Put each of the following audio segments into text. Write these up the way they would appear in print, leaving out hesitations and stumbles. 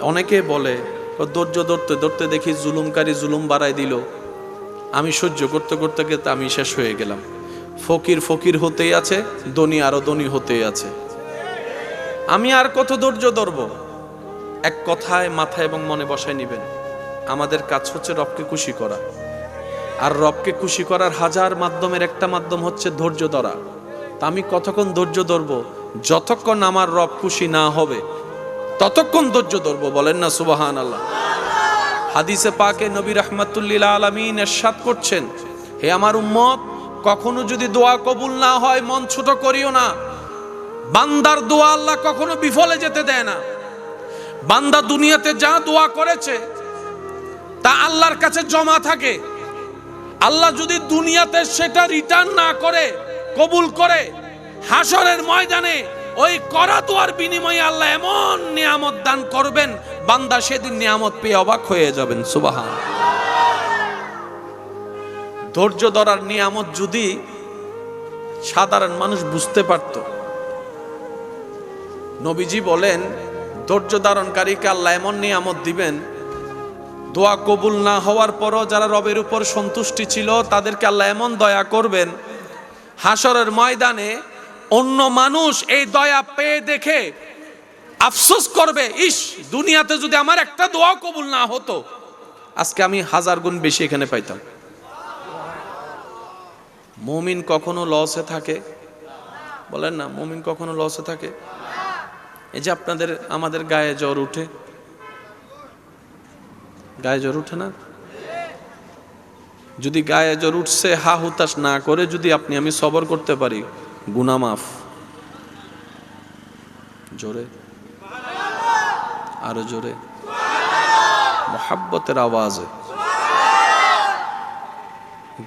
অনেকে বলে ধৈর্য ধরতে ধরতে দেখি জুলুমকারী জুলুম বাড়াই দিল, আমি সহ্য করতে করতে করতে আমি শেষ হয়ে গেলাম। ফকির ফকির হতেই আছে, ধনী আরো ধনী হতেই আছে, আমি আর কত ধৈর্য ধরব? এক কথায় মাথায় এবং মনে বসায় নিবেন, আমাদের কাজ হচ্ছে রবকে খুশি করা, আর রবকে খুশি করার হাজার মাধ্যমের একটা মাধ্যম হচ্ছে ধৈর্য ধরা। তা আমি কতক্ষণ ধৈর্য ধরব? যতক্ষণ আমার রব খুশি না হবে ততক্ষণ ধৈর্য ধরব। বলেন না সুবহানাল্লাহ। হাদিসে পাকে নবী রাহমাতুল্লিল আলামিন ইরশাদ করছেন, হে আমার উম্মত, কখনো যদি দোয়া কবুল না হয় মন ছোট করিও না। বান্দার দোয়া আল্লাহ কখনো বিফলে যেতে দেয় না। বান্দা দুনিয়াতে যা দোয়া করেছে তা আল্লাহর কাছে জমা থাকে। আল্লাহ যদি দুনিয়াতে সেটা রিটার্ন না করে, কবুল করে, হাসরের ময়দানে ওই করা দোয়ার বিনিময়ে আল্লাহ এমন নিয়ামত দান করবেন, বান্দা সেদিন নিয়ামত পেয়ে অবাক হয়ে যাবেন। সুবহান। ধৈর্য ধরার নিয়ামত যদি সাধারণ মানুষ বুঝতে পারত, নবীজি বলেন ধৈর্য ধারণকারীকে আল্লাহ এমন নিয়ামত দিবেন, দোয়া কবুল না হওয়ার পরও যারা রবের উপর সন্তুষ্টি ছিল তাদেরকে আল্লাহ এমন দয়া করবেন, হাসরের ময়দানে অন্য মানুষ এই দয়া পেয়ে দেখে আফসোস করবে, ইস, দুনিয়াতে যদি আমার একটা দোয়া কবুল না হতো আজকে আমি 1000 গুণ বেশি এখানে পাইতাম। মুমিন কখনো লসে থাকে? বলেন না, মুমিন কখনো লসে থাকে? এই যে আমাদের গায়ে জ্বর উঠে, গায়ে জ্বর উঠে না? যদি গায়ে জ্বর উঠছে হা হুতাশ না করে যদি আপনি আমি সবর করতে পারি, গুনাহ মাফ। জোরে, আরো জোরে, মোহাব্বতের আওয়াজে।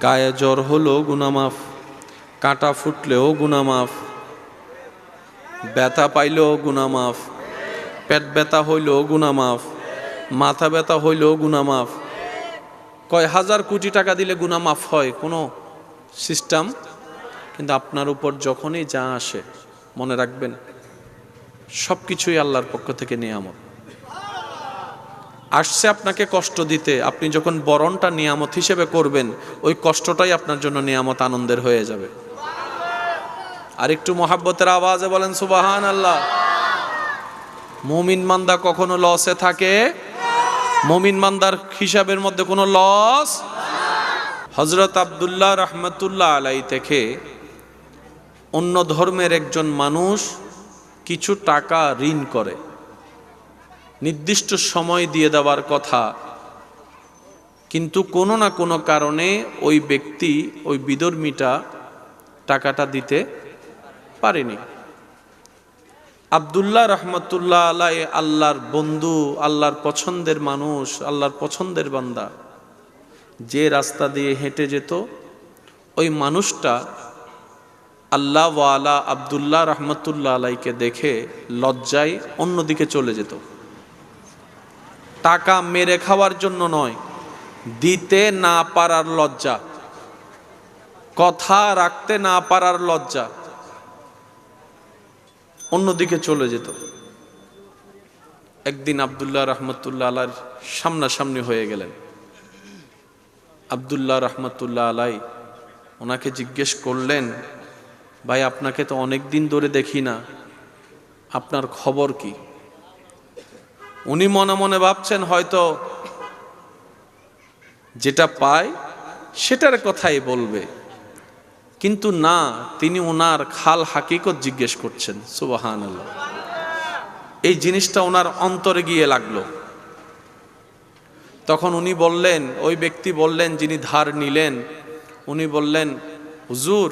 গায়ে জ্বর হলো গুনাহ মাফ, কাঁটা ফুটলেও গুনাহ মাফ, ব্যথা পাইলেও গুনাহ মাফ, পেট ব্যথা হইলেও গুনাহ মাফ, মাথা ব্যথা হইলেও গুনাহ মাফ। কয় হাজার কোটি টাকা দিলে গুনাহ মাফ হয় কোনো সিস্টেম? কিন্তু আপনার উপর যখনই যা আসে মনে রাখবেন সবকিছুই আল্লাহর পক্ষ থেকে নিয়ামত। আসছে আপনাকে কষ্ট দিতে, আপনি যখন বরণটা নিয়ামত হিসেবে করবেন ওই কষ্টটাই আপনার জন্য নিয়ামত, আনন্দের হয়ে যাবে। আর একটু মোহাব্বতের আওয়াজে বলেন সুবহানাল্লাহ। মুমিন বান্দা কখনো লসে থাকে? মুমিন বান্দার হিসাবের মধ্যে কোনো লস? হযরত আব্দুল্লাহ রাহমাতুল্লাহ আলাইহি থেকে অন্য ধর্মের একজন মানুষ কিছু টাকা ঋণ করে, নির্দিষ্ট সময় দিয়ে দেওয়ার কথা, কিন্তু কোনো না কোনো কারণে ওই ব্যক্তি, ওই বিধর্মীটা টাকাটা দিতে পারেনি। আব্দুল্লাহ রহমতুল্লাহ আলাইহি আল্লাহর বন্ধু, আল্লাহর পছন্দের মানুষ, আল্লাহর পছন্দের বান্দা, যে রাস্তা দিয়ে হেঁটে যেত ওই মানুষটা আল্লাহ ওয়ালা আব্দুল্লাহ রহমতুল্লাহ আলাইহিকে দেখে লজ্জায় অন্যদিকে চলে যেত। টাকা মেরে খাওয়ার জন্য নয়, দিতে না পারার লজ্জা, কথা রাখতে না পারার লজ্জা, অন্যদিকে চলে যেত। একদিন আব্দুল্লাহ রহমতুল্লাহ আলাইহির সামনাসামনি হয়ে গেলেন। আব্দুল্লাহ রহমতুল্লাহ আলাইহি ওনাকে জিজ্ঞেস করলেন, ভাই আপনাকে তো অনেক দিন ধরে দেখি না, আপনার খবর কি? উনি মনে মনে ভাবছেন হয়তো যেটা পায় সেটার কথাই বলবে, কিন্তু না, তিনি ওনার খাল হাকিকত জিজ্ঞেস করছেন। সুবহানাল্লাহ। এই জিনিসটা ওনার অন্তরে গিয়ে লাগলো। তখন উনি বললেন, ওই ব্যক্তি বললেন যিনি ধার নিলেন, উনি বললেন, হুজুর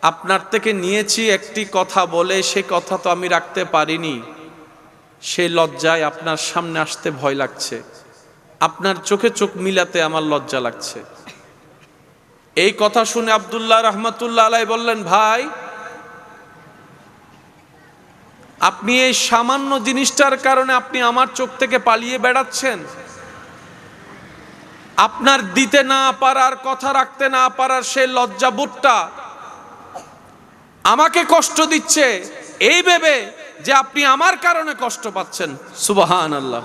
আপনার থেকে নিয়েছি একটি কথা বলে সে কথা তো আমি রাখতে পারিনি, সেই লজ্জায় আপনার সামনে আসতে ভয় লাগছে, আপনার চোখে চোখ মিলাতে আমার লজ্জা লাগছে। এই কথা শুনে আব্দুল্লাহ রহমতুল্লাহ আলাইহি বললেন, ভাই আপনি এই সামান্য জিনিসটার কারণে আপনি আমার চোখ থেকে পালিয়ে বেড়াচ্ছেন? আপনার দিতে না পারার, কথা রাখতে না পারার সেই লজ্জাবোধটা আমাকে কষ্ট দিচ্ছে, এই ভেবে যে আপনি আমার কারণে কষ্ট পাচ্ছেন। সুবহানাল্লাহ।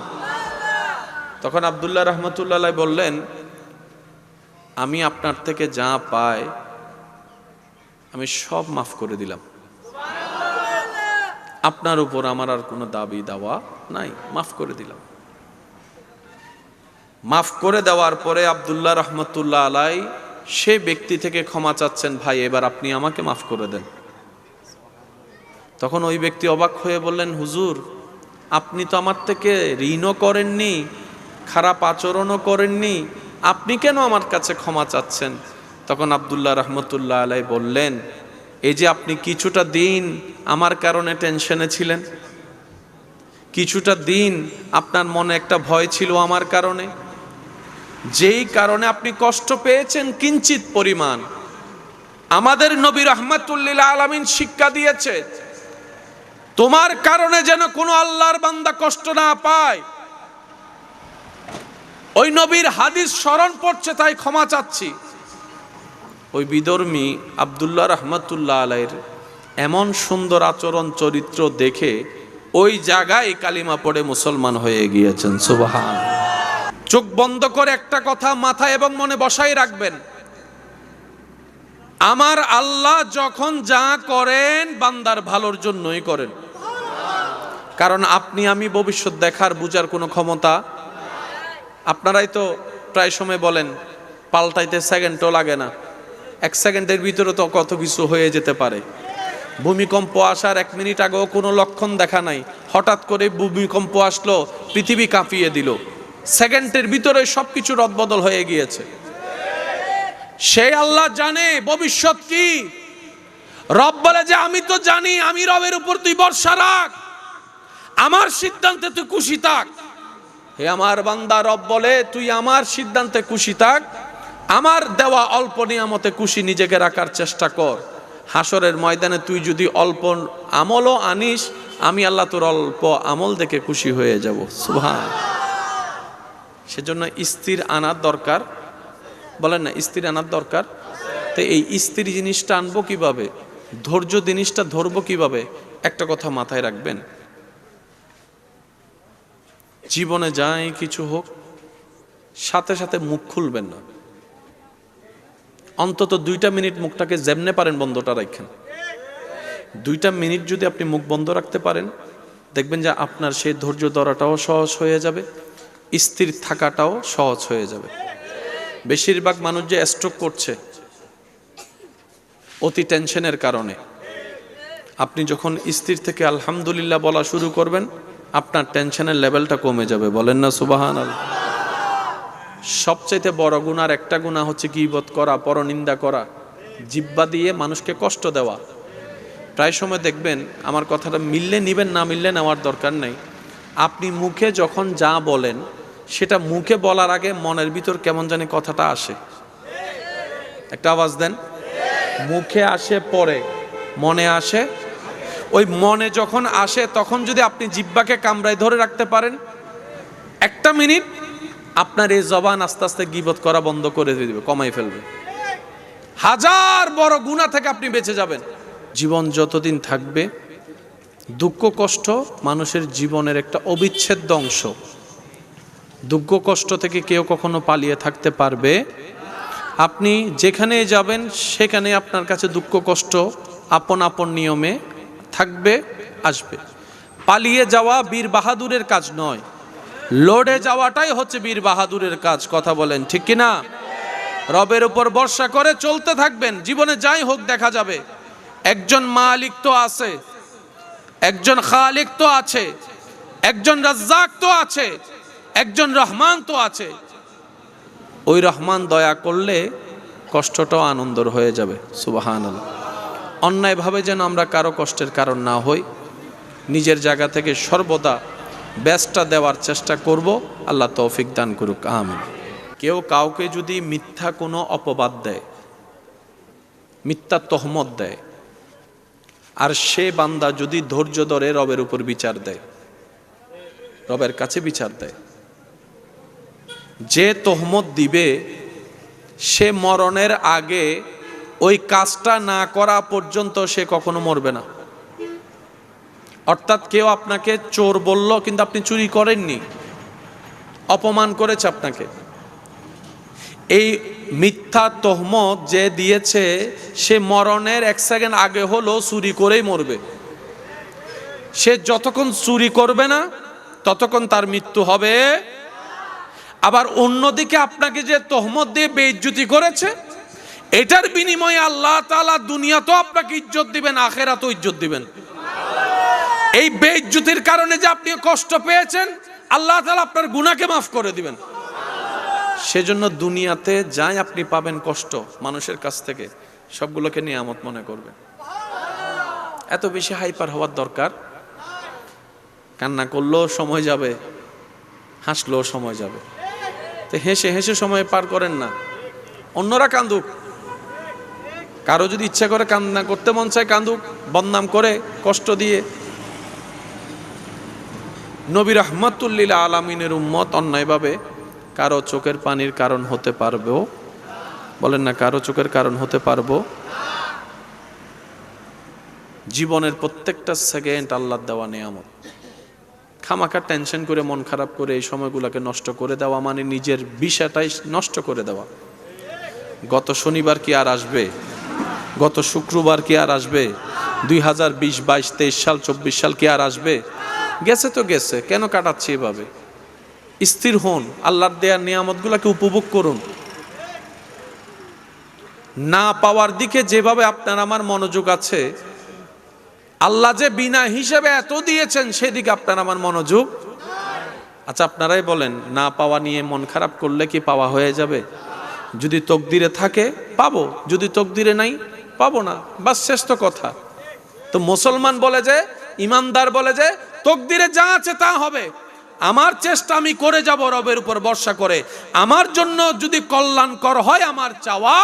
তখন আব্দুল্লাহ রহমতুল্লাহ বললেন, আমি আপনার থেকে যা পাই আমি সব মাফ করে দিলাম, আপনার উপর আমার আর কোনো দাবি দাওয়া নাই, মাফ করে দিলাম। মাফ করে দেওয়ার পরে আব্দুল্লাহ রহমতুল্লাহ আলাই সে ব্যক্তি থেকে ক্ষমা চাচ্ছেন, ভাই এবার আপনি আমাকে মাফ করে দেন। তখন ওই ব্যক্তি অবাক হয়ে বললেন, হুজুর আপনি তো আমার থেকে ঋণও করেননি, খারাপ আচরণও করেননি, আপনি কেন আমার কাছে ক্ষমা চাচ্ছেন? তখন আব্দুল্লাহ রহমতুল্লাহ আলাই বললেন, এই যে আপনি কিছুটা দিন আমার কারণে টেনশনে ছিলেন, কিছুটা দিন আপনার মনে একটা ভয় ছিল আমার কারণে, যেই কারণে আপনি কষ্ট পেয়েছেন কিঞ্চিত পরিমাণ, আমাদের নবী রাহমাতুল লিল আলামিন শিক্ষা দিয়েছে তোমার কারণে যেন কোনো আল্লাহর বান্দা কষ্ট না পায়। ওই নবীর হাদিস স্মরণ পড়ছে তাই ক্ষমা চাচ্ছি। ওই বিধর্মী আব্দুল্লাহ রহমতুল্লাহ আলাইহির এমন সুন্দর আচরণ চরিত্র দেখে ওই জায়গায় কালিমা পড়ে মুসলমান হয়ে গিয়েছেন। সুবহানাল্লাহ। চোখ বন্ধ করে একটা কথা মাথায় এবং মনে বসাই রাখবেন, আমার আল্লাহ যখন যা করেন বান্দার ভালোর জন্যই করেন। কারণ আপনি আমি ভবিষ্যৎ দেখার বুঝার কোনো ক্ষমতা, আপনারাই তো প্রায় সময় বলেন পাল্টাইতে সেকেন্ডও লাগে না, 1 সেকেন্ডের ভিতরে তো কত কিছু হয়ে যেতে পারে। ভূমিকম্প আসার 1 মিনিট আগেও কোনো লক্ষণ দেখা নাই, হঠাৎ করে ভূমিকম্প আসলো, পৃথিবী কাঁপিয়ে দিল, সেকেন্ডের ভিতরে সবকিছু রদবদল হয়ে গিয়েছে। সেই আল্লাহ জানে ভবিষ্যৎ কি। রব বলে যে আমি তো জানি, আমি রবের উপর তুই ভরসা রাখ, আমার সিদ্ধান্তে তুই খুশি থাক। হে আমার বান্দা, রব বলে তুই আমার সিদ্ধান্তে খুশি থাক, আমার দেওয়া অল্প নিয়ামতে খুশি নিজেকে রাখার চেষ্টা কর। হাসরের ময়দানে তুই যদি অল্প আমলও আনিস, আমি আল্লাহ তোর অল্প আমল দেখে খুশি হয়ে যাব। সুবহান। সেজন্য স্থির আনার দরকার, বলেন না স্থির আনার দরকার। তো এই স্থির জিনিসটা আনবো কিভাবে, ধৈর্য জিনিসটা ধরবো কিভাবে? একটা কথা মাথায় রাখবেন, জীবনে যাই কিছু হোক সাথে সাথে মুখ খুলবেন না। অন্তত 2টা মিনিট মুখটাকে যেমনে পারেন বন্ধটা রাখেন। 2টা মিনিট যদি আপনি মুখ বন্ধ রাখতে পারেন, দেখবেন যে আপনার সেই ধৈর্য ধরাটাও সহজ হয়ে যাবে, স্থির থাকাটাও সহজ হয়ে যাবে। বেশিরভাগ মানুষ যে স্ট্রোক করছে অতি টেনশনের কারণে। আপনি যখন স্থির থেকে আলহামদুলিল্লাহ বলা শুরু করবেন, আপনার টেনশনের লেভেলটা কমে যাবে। বলেন না সুবহানাল্লাহ। সবচাইতে বড় গুনার একটা গুনাহ হচ্ছে গীবত করা, পরনিন্দা করা, জিহ্বা দিয়ে মানুষকে কষ্ট দেওয়া। প্রায় সময় দেখবেন, আমার কথাটা মিললে নিবেন, না মিললে নেওয়ার দরকার নেই, আপনি মুখে যখন যা বলেন সেটা মুখে বলার আগে মনের ভিতর কেমন জানি কথাটা আসে। একটা আওয়াজ দেন। মুখে আসে পরে মনে আসে। ওই মনে যখন আসে তখন যদি আপনি জিহ্বাকে কামড়ায় ধরে রাখতে পারেন, 1টা মিনিট আপনার এই জবান আস্তে আস্তে গীবত করা বন্ধ করে দিবে, কমাই ফেলবে। হাজার বড় গুনাহ থেকে আপনি বেঁচে যাবেন। জীবন যতদিন থাকবে দুঃখ কষ্ট মানুষের জীবনের একটা অবিচ্ছেদ্য অংশ। দুঃখ কষ্ট থেকে কেউ কখনো পালিয়ে থাকতে পারবে? আপনি যেখানে যাবেন সেখানে আপনার কাছে দুঃখ কষ্ট আপন আপন নিয়মে থাকবে, আসবে। পালিয়ে যাওয়া বীর বাহাদুরের কাজ নয়, লড়ে যাওয়াটাই হচ্ছে বীর বাহাদুরের কাজ। কথা বলেন ঠিক কিনা? রবের উপর ভরসা করে চলতে থাকবেন, জীবনে যাই হোক দেখা যাবে। একজন মালিক তো আছে, একজন খালিক তো আছে, একজন রাজ্জাক তো আছে, একজন রহমান তো আছে। ওই রহমান দয়া করলে কষ্টটাও আনন্দর হয়ে যাবে। সুবহানাল্লাহ। অন্যায়ভাবে যেন আমরা কারো কষ্টের কারণ না হই, নিজের জায়গা থেকে সর্বদা বেস্টটা দেওয়ার চেষ্টা করব। আল্লাহ তৌফিক দান করুক, আমিন। কেউ কাউকে যদি মিথ্যা কোনো অপবাদ দেয়, মিথ্যা তহমত দেয়, আর সে বান্দা যদি ধৈর্য ধরে রবের উপর বিচার দেয়, রবের কাছে বিচার দেয়, যে তহমত দিবে সে মরণের আগে ওই কাজটা না করা পর্যন্ত সে কখনো মরবে না। অর্থাৎ কেউ আপনাকে চোর বলল কিন্তু আপনি চুরি করেননি, অপমান করেছে আপনাকে। এই মিথ্যা তহমত যে দিয়েছে সে মরণের 1 সেকেন্ড আগে হলো চুরি করেই মরবে। সে যতক্ষণ চুরি করবে না ততক্ষণ তার মৃত্যু হবে। আবার অন্যদিকে আপনাকে যে তহমত দিয়ে বেইজ্জতি করেছে, এটার বিনিময়ে আল্লাহ তাআলা দুনিয়াতেও আপনাকে ইজ্জত দিবেন, আখিরাতেও ইজ্জত দিবেন। এই বেইজ্জতির কারণে যে আপনি কষ্ট পেয়েছেন, আল্লাহ তাআলা আপনার গুনাহকে মাফ করে দিবেন। সেজন্য দুনিয়াতে যাই আপনি পাবেন কষ্ট মানুষের কাছ থেকে, সবগুলোকে নিয়ামত মনে করবেন। এত বেশি হাইপার হওয়ার দরকার? কান্না করলেও সময় যাবে, হাসলেও সময় যাবে। তো হেসে হেসে সময় পার করেন না, অন্যরা কান্দুক। কারো যদি ইচ্ছা করে কান্না করতে মন চায় কান্দুক, বদনাম করে, কষ্ট দিয়ে। নবী রাহমাতুল লিল আলামিনের উম্মত অন্যায়ভাবে কারো চোখের পানির কারণ হতে পারবো? বলেন না, কারো চোখের কারণ হতে পারবো? জীবনের প্রত্যেকটা সেকেন্ড আল্লাহর দেওয়া নিয়ামত। খামাখা টেনশন করে, মন খারাপ করে এই সময়গুলোকে নষ্ট করে দেওয়া মানে নিজের বিষয়টাই নষ্ট করে দেওয়া। গত শনিবার কি আর আসবে? গত শুক্রবার কি আর আসবে? 2020, 22, 23 সাল, 24 সাল কি আর আসবে? গেছে তো গেছে, কেন কাটাচ্ছি এভাবে? স্থির হন, আল্লাহর দেওয়ার নিয়ামতগুলোকে উপভোগ করুন। না পাওয়ার দিকে যেভাবে আপনার আমার মনোযোগ আছে, আল্লাহ যে বিনা হিসেবে এত দিয়েছেন সেদিকে আপনার আমার মনোযোগ। আচ্ছা আপনারাই বলেন, না পাওয়া নিয়ে মন খারাপ করলে কি পাওয়া হয়ে যাবে? যদি তকদিরে থাকে পাবো, যদি তকদিরে নাই পাবো না, বাস শেষ তো কথা। তো মুসলমান বলে যে, ইমানদার বলে যে, তকদিরে যা আছে তা হবে। আমার চেষ্টা আমি করে যাব রবের উপর ভরসা করে। আমার জন্য যদি কল্যাণকর হয় আমার চাওয়া,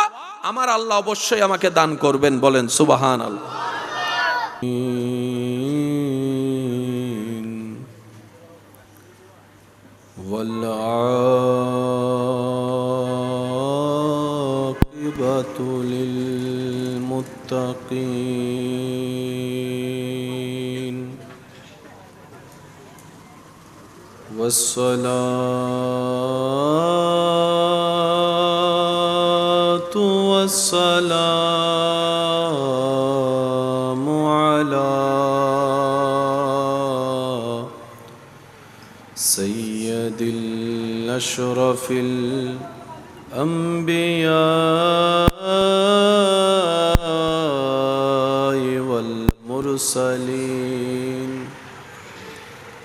আমার আল্লাহ অবশ্যই আমাকে দান করবেন। বলেন সুবহানাল্লাহ। والعاقبة للمتقين والصلاة والسلام على سيد الأشرف الأنبياء والمرسلين.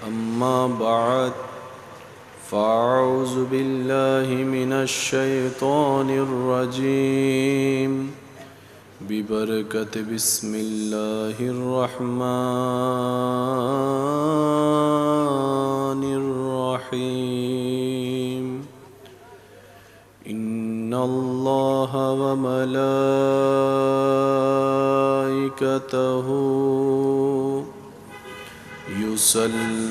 أما بعد، فأعوذ بالله من الشيطان الرجيم ببركة بسم الله الرحمن الرحيم. إن الله وملائكته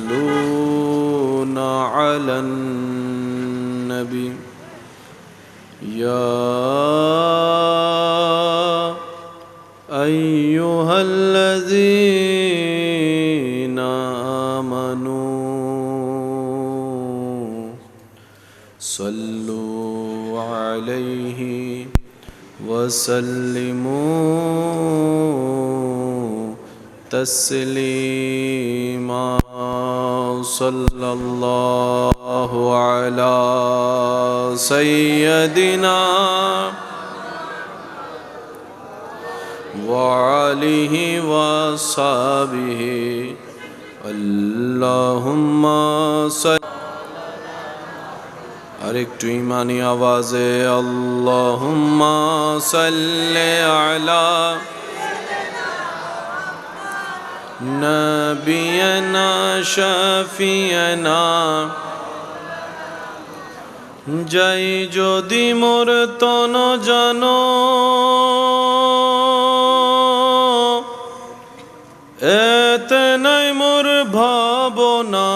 يصلون على النبي يا أيها الذين آمنوا صلوا عليه وسلموا تسليما. صلى الله على سيدنا وعليه وصحبه. اللهم صل. আর একটু ইমানি আওয়াজে আল্লাহুম্মা সাল্লি আলা নবিয়না শাফিয়না। যাই যদি মোর তন জানো এতে নাই মোর ভাবনা।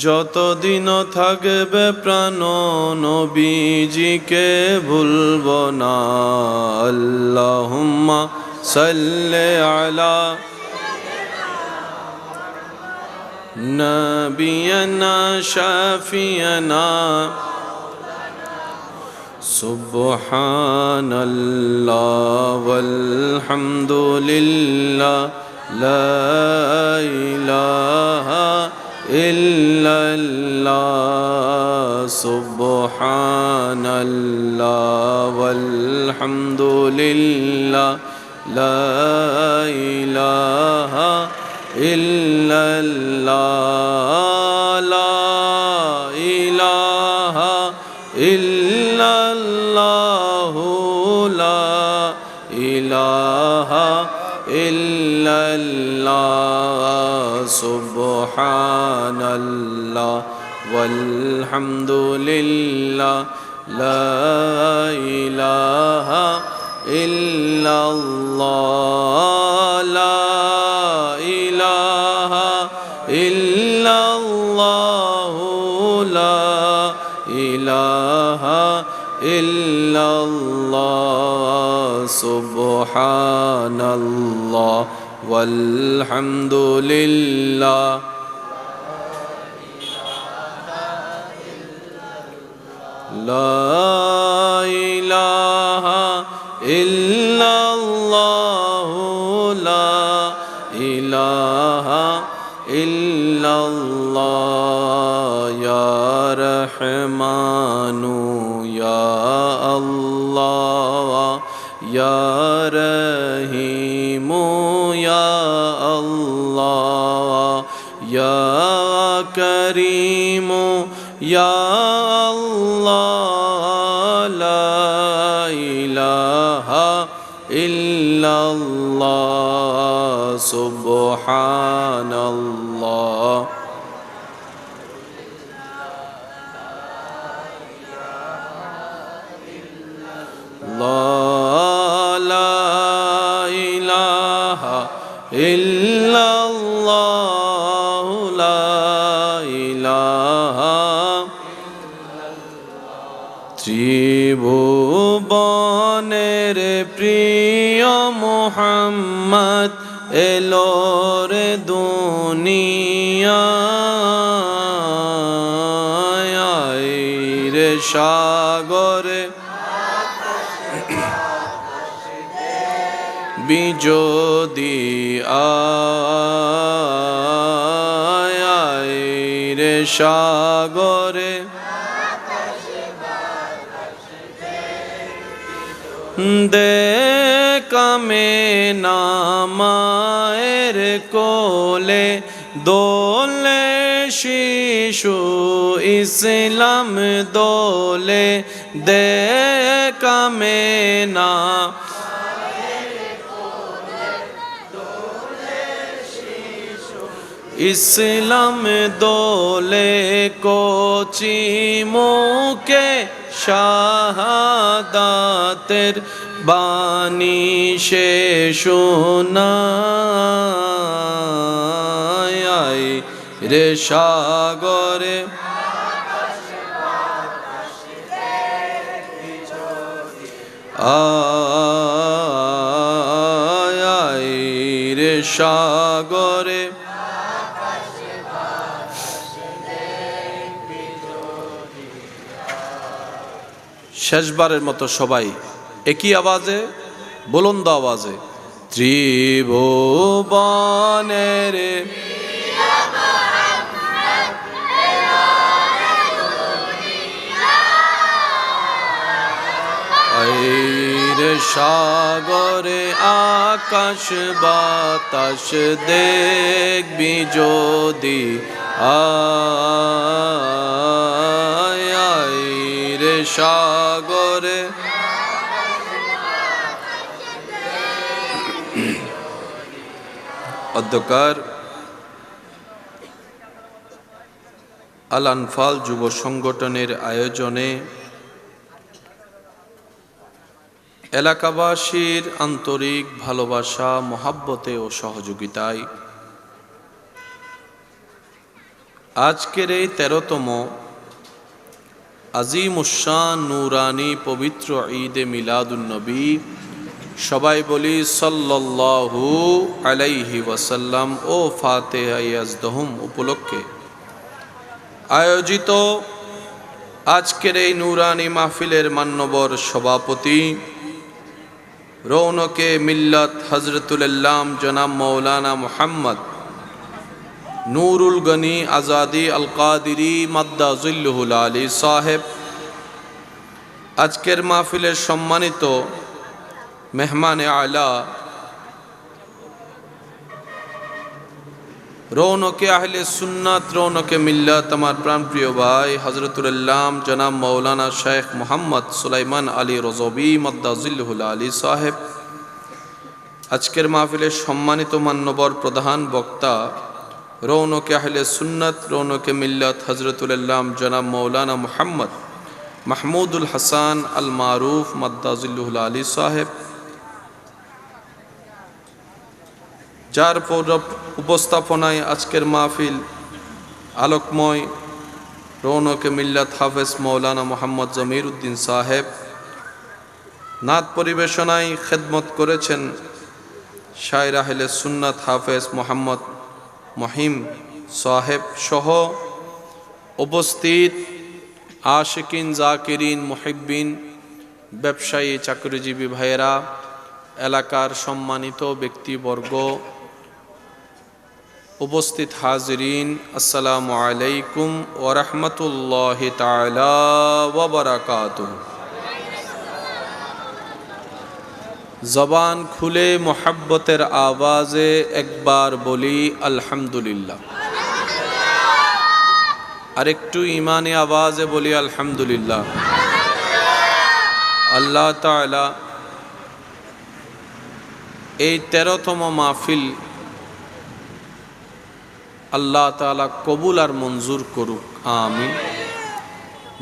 যতদিন থাকবে প্রাণ নবীজিকে ভুলব না। আল্লাহুম্মা صل على نبينا شافينا سبحان الله والحمد لله لا إله إلا الله سبحان الله والحمد لله لا إله إلا الله لا إله إلا الله لا إله إلا الله سبحان الله والحمد لله لا إله إلا الله لا إله إلا الله لا إله إلا الله سبحان الله والحمد لله لا إله إلا الله لا إله إلا الله يا رحمن يا الله يا رحيم يا الله يا كريم يا الله لا إله إلا الله سبحان الله لا إله إلا الله لا إله ত্রিভুবনের প্রিয় মুহাম্মদ এলোর দুনিয়ায় রে সাগরে বিজোদি আয় রে সাগরে দেখামে নামায়ের কোলে দোলে শিশু ইসলাম দোলে দেখামে না ইসলাম দোলে কোচি মুখে শাহাদাতের বাণী সে শোনায় রে সাগরে আয় রে সাগরে শেষবারের মতো সবাই একই আওয়াজে বুলন্দ আওয়াজে ত্রিভুবনের রে সাগরে আকাশ বাতাস দেখবি যদি আয় রে সাগরে অধ্যকার আল আনফাল যুব সংগঠনের আয়োজনে এলাকাবাসীর আন্তরিক ভালোবাসা মহাব্বতে ও সহযোগিতায় আজকের এই 13তম আজিমুশ শান নূরানী পবিত্র ঈদে মিলাদুন নবী সবাই বলি সাল্লাল্লাহু আলাইহি ওয়াসাল্লাম ও ফাতিহা ইয়াজদহুম উপলক্ষে আয়োজিত আজকের এই নূরানী মাহফিলের মান্যবর সভাপতি রৌনকে মিল্লাত হযরতুল আল্লাম জনাব মাওলানা মুহাম্মদ নূরুল গনি আজাদি আল কাদিরি মাদ্দাজিল্লুহুল আলী সাহেব, আজকের মাহফিলের সম্মানিত মেহমানে আলা রৌনকে আহলে সুন্নাত রৌনকে মিল্লাত আমার প্রাণপ্রিয় ভাই হযরতুল আল্লাম জনাব মাওলানা শেখ মোহাম্মদ সুলাইমান আলী রজবি মাদ্দাজিল্লুহুল আলী সাহেব, আজকের মাহফিলের সম্মানিত মান্যবর প্রধান বক্তা রৌনকে আহলে সুন্নাত রৌনকে মিল্লাত হযরতুল আল্লাম জনাব মাওলানা মুহাম্মদ মাহমুদুল হাসান আল মারুফ মাদ্দাজিল্লুহুল আলী সাহেব, যার উপস্থাপনায় আজকের মাহফিল আলোকময় রৌনকে মিল্লাত হাফেজ মাওলানা মোহাম্মদ জমির উদ্দিন সাহেব, নাত পরিবেশনায় খেদমত করেছেন শায়ের আহলে সুন্নাত হাফেজ মোহাম্মদ মহিম সাহেব সহ উপস্থিত আশিকিন জাকিরিন মুহিব্বিন ব্যবসায়ী চাকরিজীবী ভাইয়েরা, এলাকার সম্মানিত ব্যক্তিবর্গ, উপস্থিত হাজিরিন, আসসালামু আলাইকুম ওয়া রাহমাতুল্লাহি তাআলা ওয়া বারাকাতুহু। জবান খুলে মোহাব্বতের আওয়াজে একবার বলি আলহামদুলিল্লাহ, আর একটু ইমানি আওয়াজে বলি আলহামদুলিল্লাহ। আল্লাহ তাআলা এই 13তম মাহফিল আল্লাহ তাআলা কবুল আর মঞ্জুর করুক, আমিন।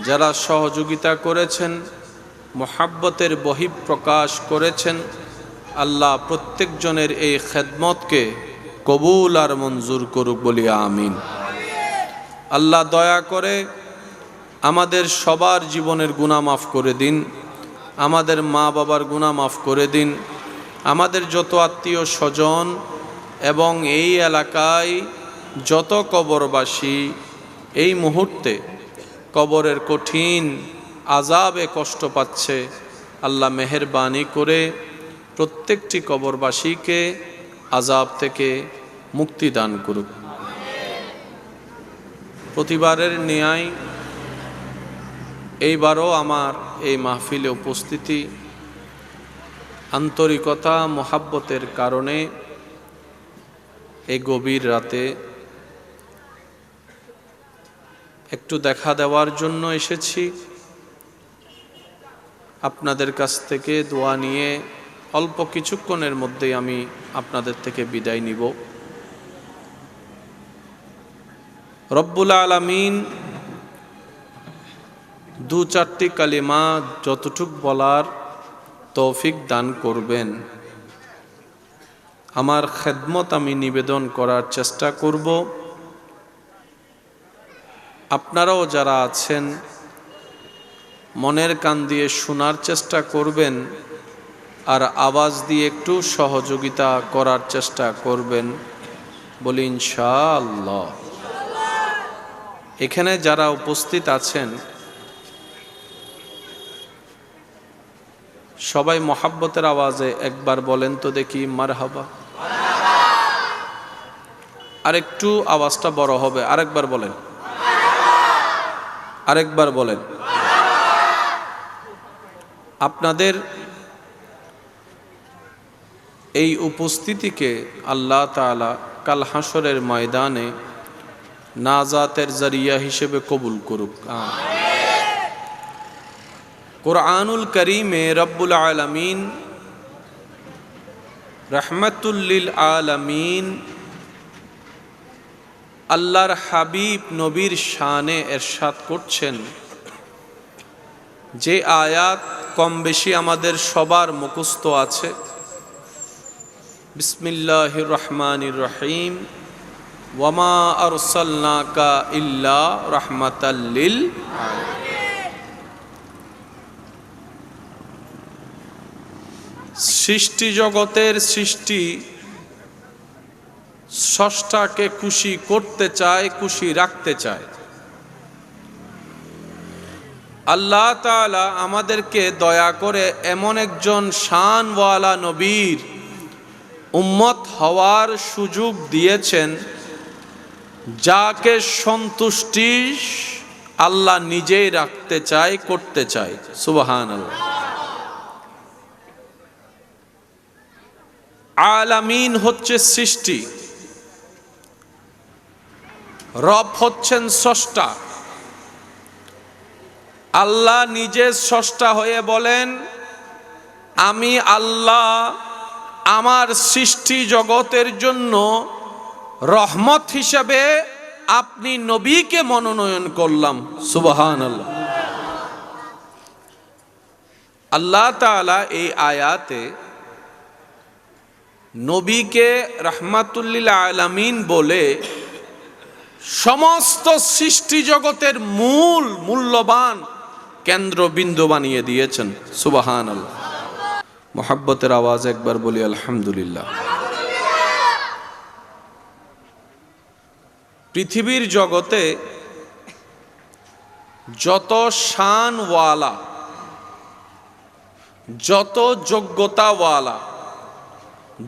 যারা সহযোগিতা করেছেন, মোহাব্বতের বহিঃপ্রকাশ করেছেন, আল্লাহ প্রত্যেকজনের এই খেদমতকে কবুল আর মঞ্জুর করুক, বলি আমিন। আল্লাহ দয়া করে আমাদের সবার জীবনের গুনাহ মাফ করে দিন, আমাদের মা বাবার গুনাহ মাফ করে দিন, আমাদের যত আত্মীয় স্বজন এবং এই এলাকায় যত কবরবাসী এই মুহূর্তে কবরের কঠিন আযাবে কষ্ট পাচ্ছে, আল্লাহ মেহেরবানি করে প্রত্যেকটি কবরবাসীকে আযাব থেকে মুক্তি দান করুক। প্রতিবারের ন্যায় এইবারও আমার এই মাহফিলে উপস্থিতি আন্তরিকতা মোহাব্বতের কারণে এই গভীর রাতে একটু দেখা দেওয়ার জন্য এসেছি। আপনাদের কাছ থেকে দোয়া নিয়ে অল্প কিছুক্ষণের মধ্যেই আমি আপনাদের থেকে বিদায় নিব। রব্বুল আলামিন দু চারটি কালিমা যতটুক বলার তৌফিক দান করবেন, আমার খেদমত আমি নিবেদন করার চেষ্টা করব। আপনারাও যারা আছেন মনের কান দিয়ে শোনার চেষ্টা করবেন আর আওয়াজ দিয়ে একটু সহযোগিতা করার চেষ্টা করবেন, বলি ইনশাআল্লাহ। এখানে যারা উপস্থিত আছেন সবাই মোহাব্বতের আওয়াজে একবার বলেন তো দেখি মারহাবা। আরেকটু আওয়াজটা বড় হবে, আরেকবার বলেন, আরেকবার বলেন। আপনাদের এই উপস্থিতিকে আল্লাহ তাআলা কাল হাসরের ময়দানে নাজাতের জরিয়া হিসেবে কবুল করুক। কুরআনুল কারীমে রব্বুল আলামিন রাহমাতুল লিল আলামিন আল্লাহর হাবিব নবীর শানে ইরশাদ করছেন, যে আয়াত কম বেশি আমাদের সবার মুখস্থ আছে। বিসমিল্লাহির রহমানির রহিম, ওয়ামা আরসালনাকা ইল্লা রাহমাতাল লিল আলামিন। সৃষ্টি জগতের সৃষ্টি স্রষ্টাকে খুশি করতে চায়, খুশি রাখতে চায়। আল্লাহ তাআলা আমাদেরকে দয়া করে এমন একজন শানওয়ালা নবীর উম্মত হওয়ার সুযোগ দিয়েছেন, যাকে সন্তুষ্টি আল্লাহ নিজেই রাখতে চায়, করতে চায়। সুবহানাল্লাহ। আলামিন হচ্ছে সৃষ্টি, রব হচ্ছেন স্রষ্টা। আল্লাহ নিজে স্রষ্টা হয়ে বলেন, আমি আল্লাহ আমার সৃষ্টি জগতের জন্য রহমত হিসেবে আপনি নবীকে মনোনয়ন করলাম। সুবহানাল্লাহ। আল্লাহ তাআলা এই আয়াতে নবীকে রাহমাতুল্লিল আলামিন বলে সমস্ত সৃষ্টি জগতের মূল্যবান কেন্দ্রবিন্দু বানিয়ে দিয়েছেন। সুবহানাল্লাহ। মোহাব্বতের আওয়াজ একবার বলি আলহামদুলিল্লাহ। পৃথিবীর জগতে যত শানওয়ালা, যত যোগ্যতাওয়ালা,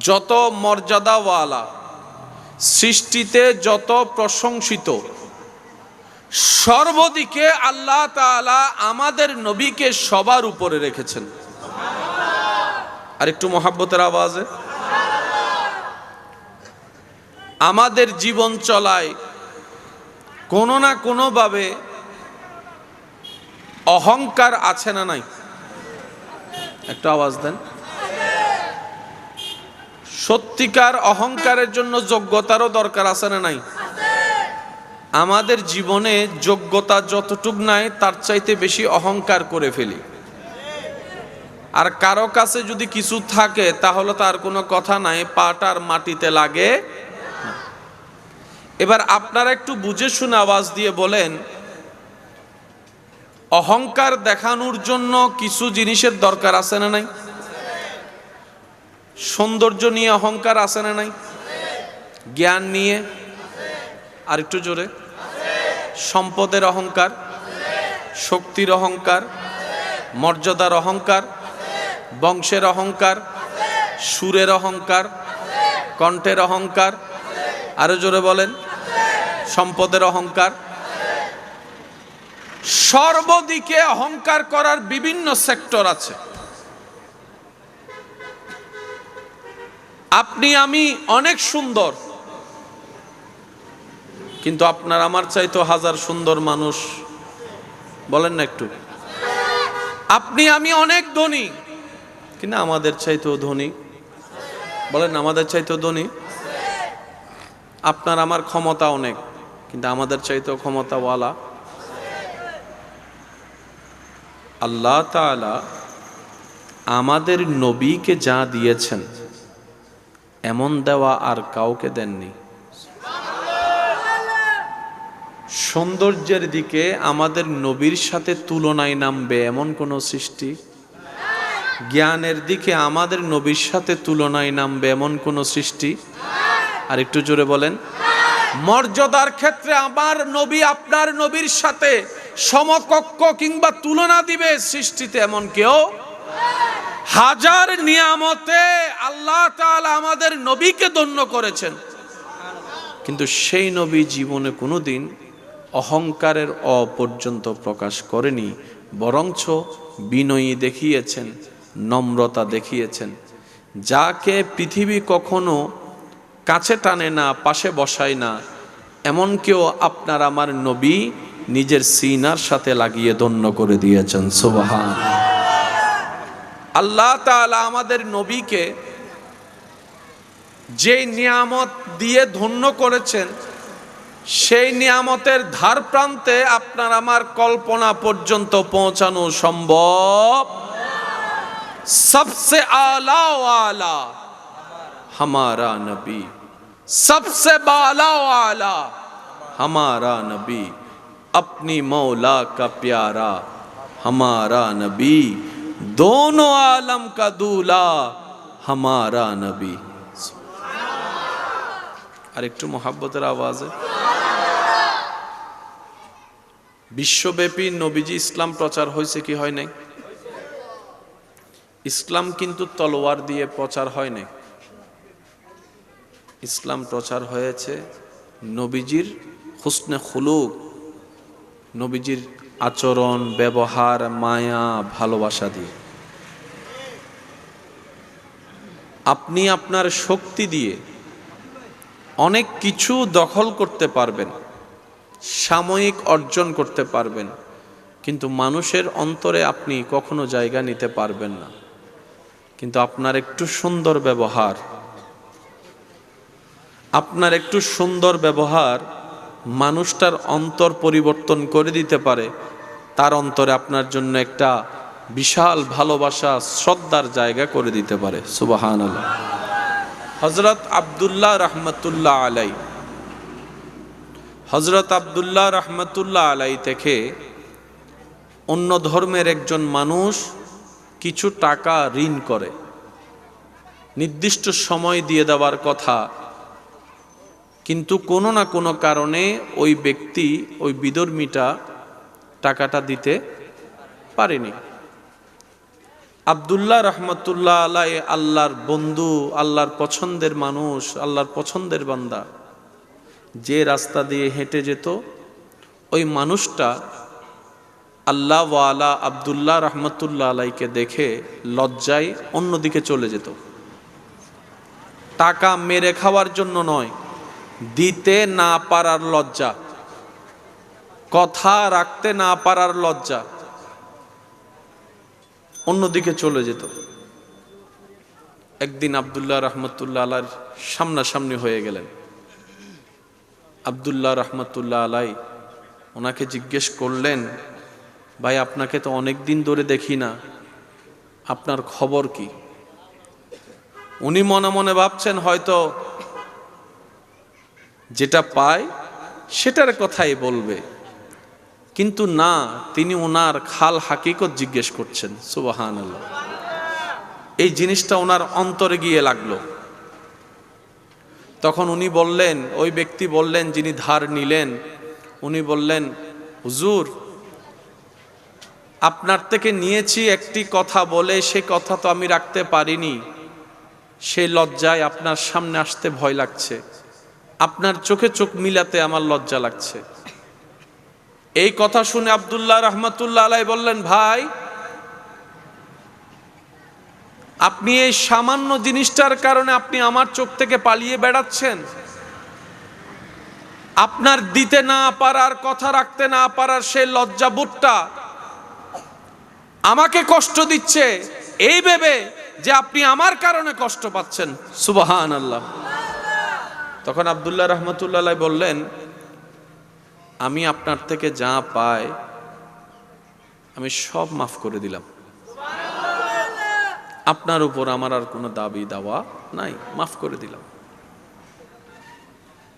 যত মর্যাদাওয়ালা, সৃষ্টিতে যত প্রশংসিত, সর্বদিকে আল্লাহ তাআলা আমাদের নবীকে সবার উপরে রেখেছেন। আর একটু মোহাব্বতের আওয়াজে। আমাদের জীবন চলায় কোনো না কোনোভাবে অহংকার আছে না নাই? একটু আওয়াজ দেন। সত্যিকার অহংকারের জন্য যোগ্যতারও দরকার আছে না নাই? আমাদের জীবনে যোগ্যতা যতটুক নাই তার চাইতে বেশি অহংকার করে ফেলি। আর কারো কাছে যদি কিছু থাকে তাহলে তার কোনো কথা নাই, পাটার মাটিতে লাগে। এবার আপনারা একটু বুঝে শুনে আওয়াজ দিয়ে বলেন, অহংকার দেখানোর জন্য কিছু জিনিসের দরকার আছে না নাই? সৌন্দর্য নিয়ে অহংকার আছে না নাই? জ্ঞান নিয়ে, আর একটু জোরে, সম্পদের অহংকার, শক্তির অহংকার, মর্যাদার অহংকার, বংশের অহংকার, সুরের অহংকার, কণ্ঠের অহংকার, আরো জোরে বলেন, সম্পদের অহংকার। সর্বদিকে অহংকার করার বিভিন্ন সেক্টর আছে। আপনি আমি অনেক সুন্দর, কিন্তু আপনার আমার চাইতো হাজার সুন্দর মানুষ, বলেন না একটু। আপনি আমি অনেক ধনী, কিন্তু আমাদের চাইতো ধনী, বলেন না, আমাদের চাইতো ধনী। আপনার আমার ক্ষমতা অনেক, কিন্তু আমাদের চাইতো ক্ষমতাওয়ালা। আল্লাহ তাআলা আমাদের নবীকে যা দিয়েছেন এমন দেওয়া আর কাউকে দেননি। সৌন্দর্যের দিকে আমাদের নবীর সাথে তুলনায় নামবে এমন কোন সৃষ্টি, জ্ঞানের দিকে আমাদের নবীর সাথে তুলনায় নামবে এমন কোন সৃষ্টি, আর একটু জোরে বলেন, মর্যাদার ক্ষেত্রে আমার নবী আপনার নবীর সাথে সমকক্ষ কিংবা তুলনা দিবে সৃষ্টিতে এমন কেউ। হাজার নিয়ামতে আল্লাহ তাআলা আমাদের নবীকে ধন্য করেছেন, কিন্তু সেই নবী জীবনে কোনোদিন অহংকারের পর্যন্ত প্রকাশ করেনি, বরঞ্চ বিনয়ী দেখিয়েছেন, নম্রতা দেখিয়েছেন। যাকে পৃথিবী কখনো কাছে টানে না, পাশে বসায় না, এমন কেউ আপনার আমার নবী নিজের সিনার সাথে লাগিয়ে ধন্য করে দিয়েছেন। সুবহানাল্লাহ। আল্লাহ তাআলা আমাদের নবীকে যে নিয়ামত দিয়ে ধন্য করেছেন, সেই নিয়ামতের ধার প্রান্তে আপনার আমার কল্পনা পর্যন্ত পৌঁছানো সম্ভব। सबसे आला वाला हमारा नबी, सबसे बाला वाला हमारा नबी, अपनी मौला का प्यारा हमारा नबी, दोनों आलम का दूल्हा হামারা নবী। আর একটু মোহাব্বতের আওয়াজে। বিশ্বব্যাপী নবীজি ইসলাম প্রচার হয়েছে কি হয় নাই? ইসলাম কিন্তু তলোয়ার দিয়ে প্রচার হয় নাই। ইসলাম প্রচার হয়েছে নবীজির হুসনে খুলুক, নবীজির আচরণ, ব্যবহার, মায়া, ভালোবাসা দিয়ে। আপনি আপনার শক্তি দিয়ে অনেক কিছু দখল করতে পারবেন, সাময়িক অর্জন করতে পারবেন, কিন্তু মানুষের অন্তরে আপনি কখনো জায়গা নিতে পারবেন না। কিন্তু আপনার একটু সুন্দর ব্যবহার, আপনার একটু সুন্দর ব্যবহার মানুষটার অন্তর পরিবর্তন করে দিতে পারে। তার অন্তরে আপনার জন্য একটা বিশাল ভালোবাসা, শ্রদ্ধার জায়গা করে দিতে পারে। সুবহানাল্লাহ। হযরত আব্দুল্লাহ রহমতুল্লাহ আলাই, হযরত আব্দুল্লাহ রহমতুল্লাহ আলাই থেকে অন্য ধর্মের একজন মানুষ কিছু টাকা ঋণ করে, নির্দিষ্ট সময় দিয়ে দেওয়ার কথা, কিন্তু কোনো না কোনো কারণে ওই ব্যক্তি, ওই বিধর্মীটা টাকাটা দিতে পারেনি। আব্দুল্লাহ রহমতুল্লাহ আলাই আল্লাহর বন্ধু, আল্লাহর পছন্দের মানুষ, আল্লাহর পছন্দের বান্দা, যে রাস্তা দিয়ে হেঁটে যেত ওই মানুষটা আল্লাহ ওয়ালা আব্দুল্লাহ রহমতুল্লাহ আলাইকে দেখে লজ্জায় অন্যদিকে চলে যেত। টাকা মেরে খাওয়ার জন্য নয়, দিতে না পারার লজ্জা, কথা রাখতে না পারার লজ্জা, অন্যদিকে চলে যেত। একদিন আব্দুল্লাহ রহমতুল্লাহ আলাইর সামনাসামনি হয়ে গেলেন। আব্দুল্লাহ রহমতুল্লাহ আলাই ওনাকে জিজ্ঞেস করলেন, ভাই আপনাকে তো অনেক দিন ধরে দেখি না, আপনার খবর কি? উনি মনে মনে ভাবছেন হয়তো যেটা পায় সেটার কথাই বলবে, কিন্তু না, তিনি ওনার খাল হাকিকত জিজ্ঞেস করছেন। সুবহানাল্লাহ। এই জিনিসটা ওনার অন্তরে গিয়ে লাগলো। তখন উনি বললেন, ওই ব্যক্তি বললেন যিনি ধার নিলেন, উনি বললেন, হুজুর আপনার থেকে নিয়েছি একটি কথা বলে, সে কথা তো আমি রাখতে পারিনি, সেই লজ্জায় আপনার সামনে আসতে ভয় লাগছে, আপনার চোখে চোখ মিলাতে আমার লজ্জা লাগছে। এই কথা শুনে আব্দুল্লাহ রহমতুল্লাহ আলাই বললেন, ভাই আপনি এই সামান্য জিনিসটার কারণে আপনি আমার চোখ থেকে পালিয়ে বেড়াচ্ছেন? আপনার দিতে না পারার, কথা রাখতে না পারার সেই লজ্জাবোধটা আমাকে কষ্ট দিচ্ছে এই ভেবে যে আপনি আমার কারণে কষ্ট পাচ্ছেন। সুবহানাল্লাহ। তখন আব্দুল্লাহ রহমতুল্লাহ আলাই বললেন, আমি আপনার থেকে যা পাই আমি সব মাফ করে দিলাম, আপনার উপর আমার আর কোনো দাবি দাওয়া নাই, মাফ করে দিলাম।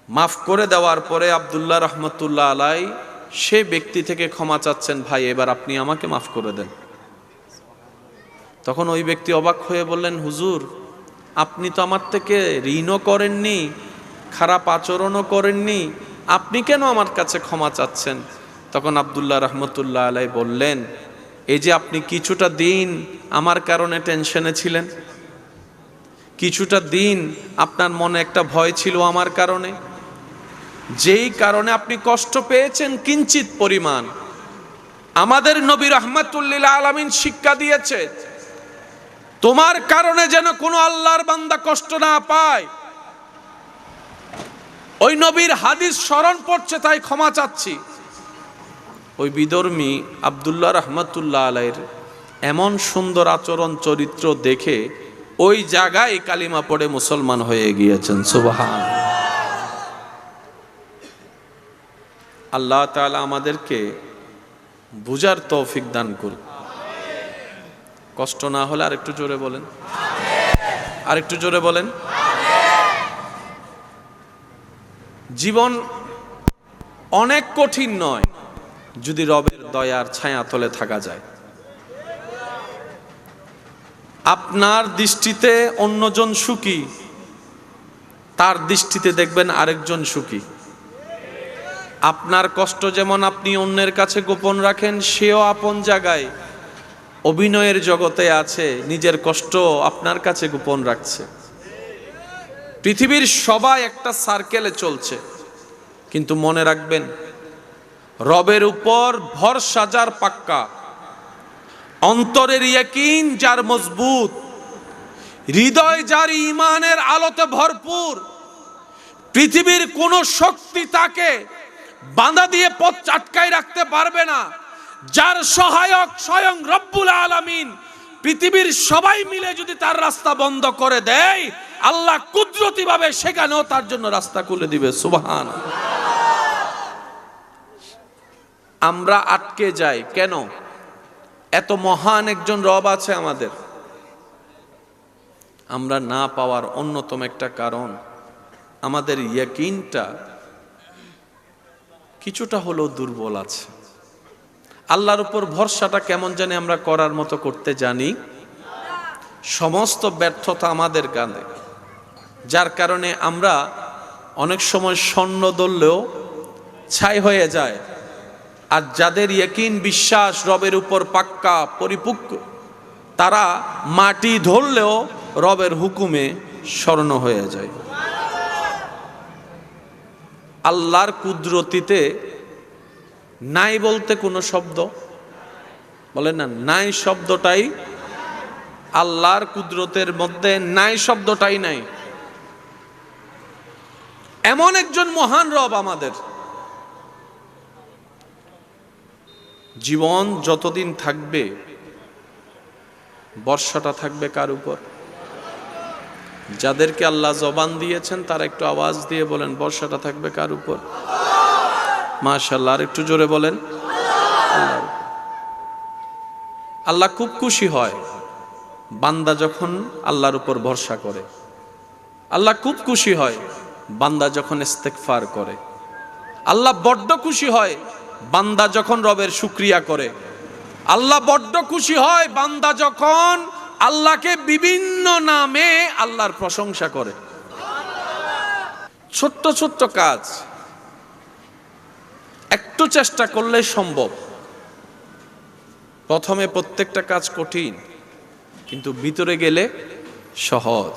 মাফ করে দেওয়ার পরে আব্দুল্লাহ রহমতুল্লাহ আলাই সে ব্যক্তি থেকে ক্ষমা চাচ্ছেন, ভাই এবার আপনি আমাকে মাফ করে দেন। তখন ওই ব্যক্তি অবাক হয়ে বললেন, হুজুর আপনি তো আমার থেকে ঋণও করেননি, খারাপ আচরণও করেননি, আপনি কেন আমার কাছে ক্ষমা চাচ্ছেন? তখন আব্দুল্লাহ রহমতুল্লাহ আলাই বললেন, এই যে আপনি কিছুটা দিন আমার কারণে টেনশনে ছিলেন, কিছুটা দিন আপনার মনে একটা ভয় ছিল আমার কারণে, যেই কারণে আপনি কষ্ট পেয়েছেন কিঞ্চিত পরিমাণ, আমাদের নবী রাহমাতুল লিল আলামিন শিক্ষা দিয়েছে তোমার কারণে যেন কোনো আল্লাহর বান্দা কষ্ট না পায়। ওই নবীর হাদিস স্মরণ পড়ছে তাই ক্ষমা চাচ্ছি। ওই বিধর্মী আব্দুল্লাহ রহমতুল্লাহ আলাইর এমন সুন্দর আচরণ চরিত্র দেখে ওই জায়গায় কালিমা পড়ে মুসলমান হয়ে গিয়েছেন। সুবহান। আল্লাহ তাআলা আমাদেরকে বুঝার তৌফিক দান করুন। কষ্ট না হলে আরেকটু জোরে বলেন, আরেকটু জোরে বলেন। জীবন অনেক কঠিন নয় যদি রবের দয়ার ছায়া তলে থাকা যায়। আপনার দৃষ্টিতে অন্যজন সুখী, তার দৃষ্টিতে দেখবেন আরেকজন সুখী। আপনার কষ্ট যেমন আপনি অন্যের কাছে গোপন রাখেন, সেও আপন জায়গায় অভিনয়ের জগতে আছে, নিজের কষ্ট আপনার কাছে গোপন রাখছে। পৃথিবীর সবাই একটা সার্কেলে চলছে, কিন্তু মনে রাখবেন রবের উপর ভরসা যার পাক্কা, অন্তরের ইয়াকিন যার মজবুত, হৃদয় যার ঈমানের আলোতে ভরপুর, পৃথিবীর কোন শক্তি তাকে বাঁধা দিয়ে পথ আটকায় রাখতে পারবে না। যার সহায়ক স্বয়ং রব্বুল আলামিন, পৃথিবীর সবাই মিলে যদি তার রাস্তা বন্ধ করে দেয়, আল্লাহ কুদরতি ভাবে সেখানেও তার জন্য রাস্তা খুলে দিবে। সুবহানাল্লাহ। আমরা আটকে যাই কেন? এত মহান একজন রব আছে আমাদের। আমরা না পাওয়ার অন্যতম একটা কারণ আমাদের ইয়াকিনটা কিছুটা হলেও দুর্বল আছে। আল্লাহর উপর ভরসাটা কেমন জানি আমরা করার মতো করতে জানি। সমস্ত ব্যর্থতা আমাদের কাঁধে, যার কারণে আমরা অনেক সময় স্বর্ণ ধরলেও ছাই হয়ে যায়। আর যাদের ইয়াকিন বিশ্বাস রবের উপর পাক্কা পরিপক্ক, তারা মাটি ধরলেও রবের হুকুমে স্বর্ণ হয়ে যায়। আল্লাহর কুদরতিতে নাই বলতে কোনো শব্দ বলেন না, নাই শব্দটাই আল্লাহর কুদরতের মধ্যে নাই শব্দটাই নাই। এমন একজন মহান রব আমাদের। জীবন যতদিন থাকবে বর্ষাটা থাকবে কার উপর? যাদেরকে আল্লাহ জবান দিয়েছেন তারা একটু আওয়াজ দিয়ে বলেন, বর্ষাটা থাকবে কার উপর? মাশাআল্লাহ, আর একটু জোরে বলেন। আল্লাহ খুব খুশি হয় বান্দা যখন আল্লাহর উপর ভরসা করে। আল্লাহ খুব খুশি হয় বান্দা যখন ইস্তেগফার করে। আল্লাহ বড্ড খুশি হয় বান্দা যখন রবের শুকরিয়া করে। আল্লাহ বড্ড খুশি হয় বান্দা যখন আল্লাহকে বিভিন্ন নামে আল্লাহর প্রশংসা করে। ছোট্ট ছোট্ট কাজ একটু চেষ্টা করলে সম্ভব। প্রথমে প্রত্যেকটা কাজ কঠিন, কিন্তু ভিতরে গেলে সহজ।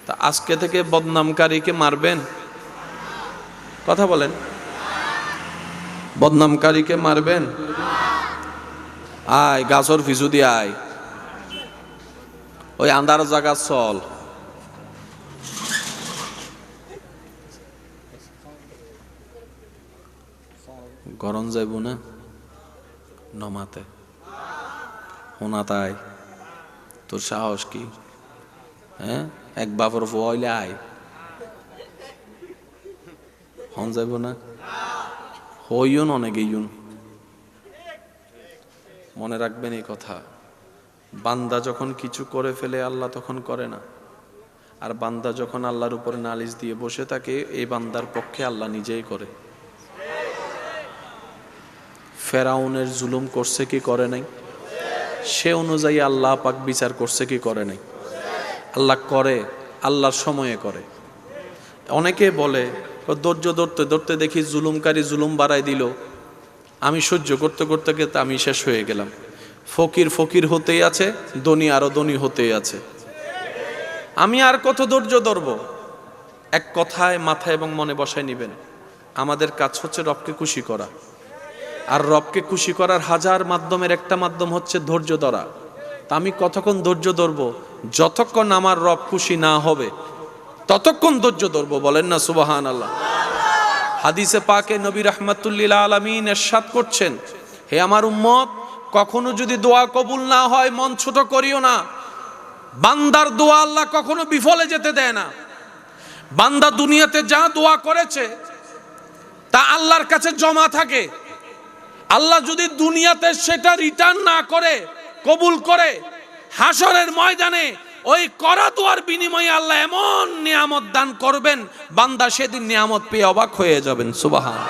তা আজকে থেকে বদনামকারীকে মারবেন? কথা বলেন। বদনামকারীকে মারবেন? আয় গাছর ফিজু দিয়ে আয়, ওই আন্ধার জায়গা চল। গরম যাইব না নমাতে হোনা তাই তোর সাহস কি? হ্যাঁ, এক বাপর ফলে আয় হন যাইব না হইউন অনেকে ইউন। মনে রাখবেন এই কথা, বান্দা যখন কিছু করে ফেলে আল্লাহ তখন করে না। আর বান্দা যখন আল্লাহর উপরে নালিশ দিয়ে বসে থাকে, এই বান্দার পক্ষে আল্লাহ নিজেই করে। ফেরাউনের জুলুম করছে কি করে নাই? সে অনুযায়ী আল্লাহ পাক বিচার করছে কি করে নাই? আল্লাহ করে, আল্লাহর সময়ে করে। অনেকে বলে ধৈর্য ধরতে ধরতে দেখি জুলুমকারী জুলুম বাড়াই দিল, আমি সহ্য করতে করতে করতে আমি শেষ হয়ে গেলাম। ফকির ফকির হতেই আছে, ধনী আরো ধনী হতেই আছে। আমি আর কত ধৈর্য ধরব? এক কথায় মাথায় এবং মনে বসায় নিবেন, আমাদের কাজ হচ্ছে রবকে খুশি করা। আর রবকে খুশি করার হাজার মাধ্যমের একটা মাধ্যম হচ্ছে ধৈর্য ধরা। তা আমি কতক্ষণ ধৈর্য ধরব? যতক্ষণ আমার রব খুশি না হবে ততক্ষণ ধৈর্য ধরব। বলেন না সুবহানাল্লাহ। হাদিসে পাকে নবী রাহমাতুল্লিল আলামিন ইরশাদ করছেন, হে আমার উম্মত, কখনো যদি দোয়া কবুল না হয় মন ছোট করিও না। বান্দার দোয়া আল্লাহ কখনো বিফলে যেতে দেয় না। বান্দা দুনিয়াতে যা দোয়া করেছে তা আল্লাহর কাছে জমা থাকে। আল্লাহ যদি দুনিয়াতে সেটা রিটার্ন না করে, কবুল করে, হাসরের ময়দানে ওই করা দোয়ার বিনিময়ে আল্লাহ এমন নিয়ামত দান করবেন, বান্দা সেদিন নিয়ামত পেয়ে অবাক হয়ে যাবেন। সুবহান।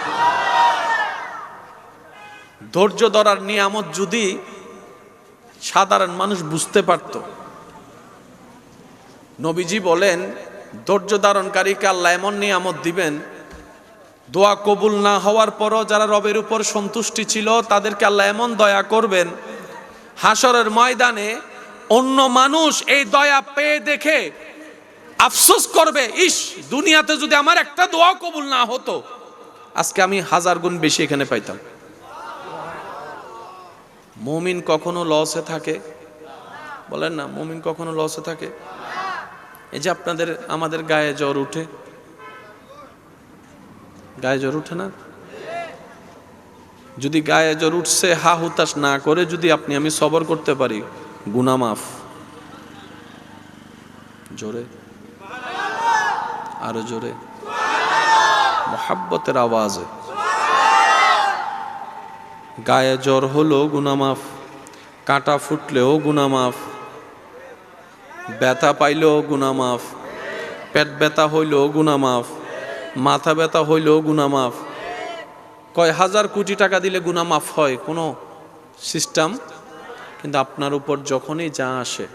ধৈর্য ধরার নিয়ামত যদি সাধারণ মানুষ বুঝতে পারত। নবীজি বলেন, ধৈর্য ধারণকারীকে আল্লাহ এমন নিয়ামত দিবেন, দোয়া কবুল না হওয়ার পরও যারা রবের উপর সন্তুষ্টি ছিল তাদেরকে আল্লাহ এমন দয়া করবেন, হাসরের ময়দানে অন্য মানুষ এই দয়া পেয়ে দেখে আফসোস করবে, ইস, দুনিয়াতে যদি আমার একটা দোয়া কবুল না হতো, আজকে আমি 1000 গুণ বেশি এখানে পাইতাম। মুমিন কখনো লসে থাকে? বলেন না, মুমিন কখনো লসে থাকে? এই যে আমাদের গায়ে জ্বর উঠে, গায়ে জ্বর উঠে না? যদি গায়ে জ্বর উঠছে হা হুতাশ না করে যদি আমি সবর করতে পারি, গুনাহ মাফ। জোরে, আরো জোরে, মোহাব্বতের আওয়াজে। গায়ে জ্বর হলো গুনাহ মাফ, কাঁটা ফুটলেও গুনাহ মাফ, ব্যথা পাইলেও গুনাহ মাফ, পেট ব্যথা হইলেও গুনাহ মাফ, মাথা ব্যথা হইলেও গুনাহ মাফ। কয় হাজার কোটি টাকা দিলে গুনাহ মাফ হয় কোনো সিস্টেম? কিন্তু আপনার উপর যখনই যা আসে,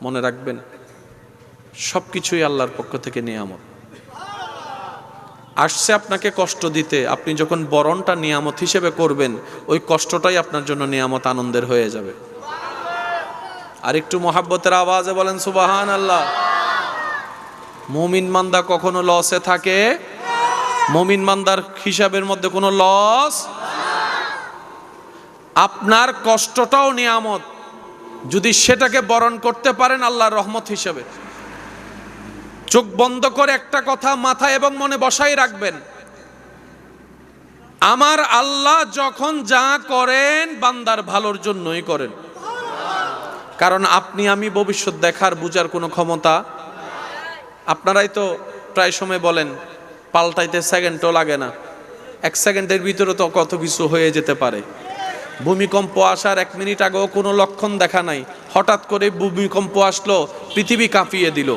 মনে রাখবেন সবকিছুই আল্লাহর পক্ষ থেকে নিয়ামত। আসছে আপনাকে কষ্ট দিতে, আপনি যখন বরণটা নিয়ামত হিসেবে করবেন, ওই কষ্টটাই আপনার জন্য নিয়ামত, আনন্দের হয়ে যাবে। আর একটু মোহাব্বতের আওয়াজে বলেন সুবহানাল্লাহ। মুমিন বান্দা কখনো লসে থাকে? মুমিন বান্দার হিসাবের মধ্যে কোনো লস? আপনার কষ্টটাও নিয়ামত, যদি সেটাকে বরণ করতে পারেন আল্লাহর রহমত হিসেবে। চোখ বন্ধ করে একটা কথা মাথায় এবং মনে বসাই রাখবেন, আমার আল্লাহ যখন যা করেন বান্দার ভালোর জন্যই করেন। কারণ আপনি আমি ভবিষ্যৎ দেখার বুঝার কোনো ক্ষমতা, আপনারাই তো প্রায় সময় বলেন পাল্টাইতে সেকেন্ডও লাগে না, 1 সেকেন্ডের ভিতরে তো কত কিছু হয়ে যেতে পারে। ভূমিকম্প আসার 1 মিনিট আগেও কোনো লক্ষণ দেখা নাই, হঠাৎ করে ভূমিকম্প আসলো, পৃথিবী কাঁপিয়ে দিল,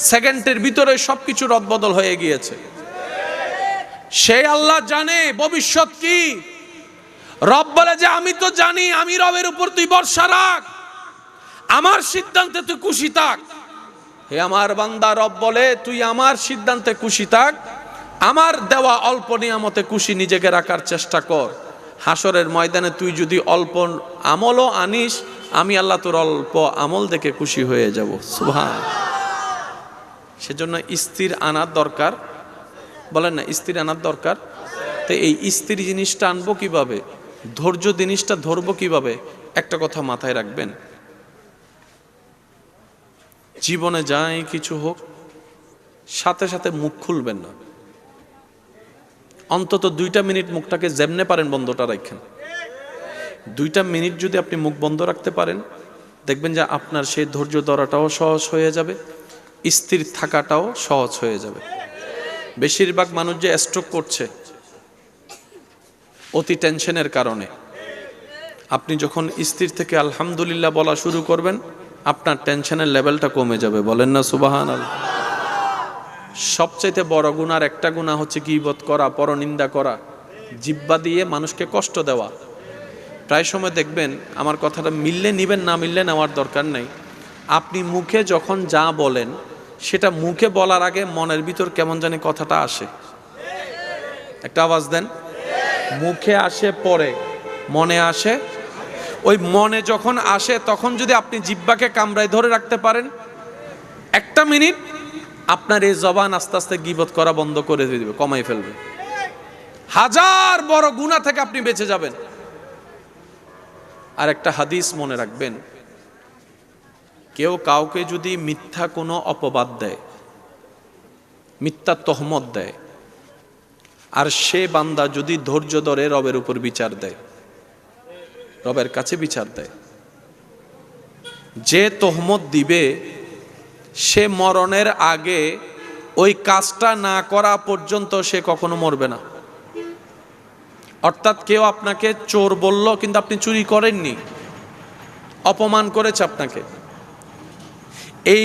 সেকেন্ডের ভিতরে সবকিছু রদবদল হয়ে গিয়েছে। সেই আল্লাহ জানে ভবিষ্যৎ কি। রব বলে যে আমি তো জানি, আমি রবের উপর তুই ভরসা রাখ, আমার সিদ্ধান্তে তুই খুশি থাক। হে আমার বান্দা, রব বলে তুই আমার সিদ্ধান্তে খুশি থাক, আমার দেওয়া অল্প নিয়ামতে খুশি নিজেকে রাখার চেষ্টা কর। হাসরের ময়দানে তুই যদি অল্প আমলও আনিস, আমি আল্লাহ তোর অল্প আমল দেখে খুশি হয়ে যাব। সুবহান। সেজন্য স্থির আনার দরকার, বলেন না, স্থির আনার দরকার। তো এই স্থির জিনিসটা আনবো কিভাবে, ধৈর্য জিনিসটা ধরবো কিভাবে? একটা কথা মাথায় রাখবেন, জীবনে যাই কিছু হোক, সাথে সাথে মুখ খুলবেন না। অন্তত 2টা মিনিট মুখটাকে যেমনে পারেন বন্ধটা রাখেন। 2টা মিনিট যদি আপনি মুখ বন্ধ রাখতে পারেন, দেখবেন যে আপনার সেই ধৈর্য ধরাটাও সহজ হয়ে যাবে, স্থির থাকাটাও সহজ হয়ে যাবে। বেশিরভাগ মানুষ যে স্ট্রোক করছে অতি টেনশনের কারণে। আপনি যখন স্থির থেকে আলহামদুলিল্লাহ বলা শুরু করবেন, আপনার টেনশনের লেভেলটা কমে যাবে। বলেন না সুবহানাল্লাহ। সবচাইতে বড় গুনার একটা গুনাহ হচ্ছে গীবত করা, পরনিন্দা করা, জিহ্বা দিয়ে মানুষকে কষ্ট দেওয়া। প্রায় সময় দেখবেন, আমার কথাটা মিললে নিবেন, না মিললে নেওয়ার দরকার নেই, আপনি মুখে যখন যা বলেন সেটা মুখে বলার আগে মনের ভিতর কেমন জানি কথাটা আসে। একটা আওয়াজ দেন। মুখে আসে পরে মনে আসে, ওই মনে যখন আসে তখন যদি আপনি জিহ্বাকে কামড়ায় ধরে রাখতে পারেন, 1টা মিনিট আপনার এই জবান আস্তে আস্তে গীবত করা বন্ধ করে দিবে, কমাই ফেলবে। 1000 বড় গুনাহ থেকে আপনি বেঁচে যাবেন। আর একটা হাদিস মনে রাখবেন, কেউ কাউকে যদি মিথ্যা কোনো অপবাদ দেয়, মিথ্যা তহমত দেয়, আর সে বান্দা যদি ধৈর্য ধরে রবের উপর বিচার দেয়, রবের কাছে বিচার দেয়, যে তহমত দিবে সে মরণের আগে ওই কাজটা না করা পর্যন্ত সে কখনো মরবে না। অর্থাৎ কেউ আপনাকে চোর বলল কিন্তু আপনি চুরি করেননি, অপমান করেছে আপনাকে, এই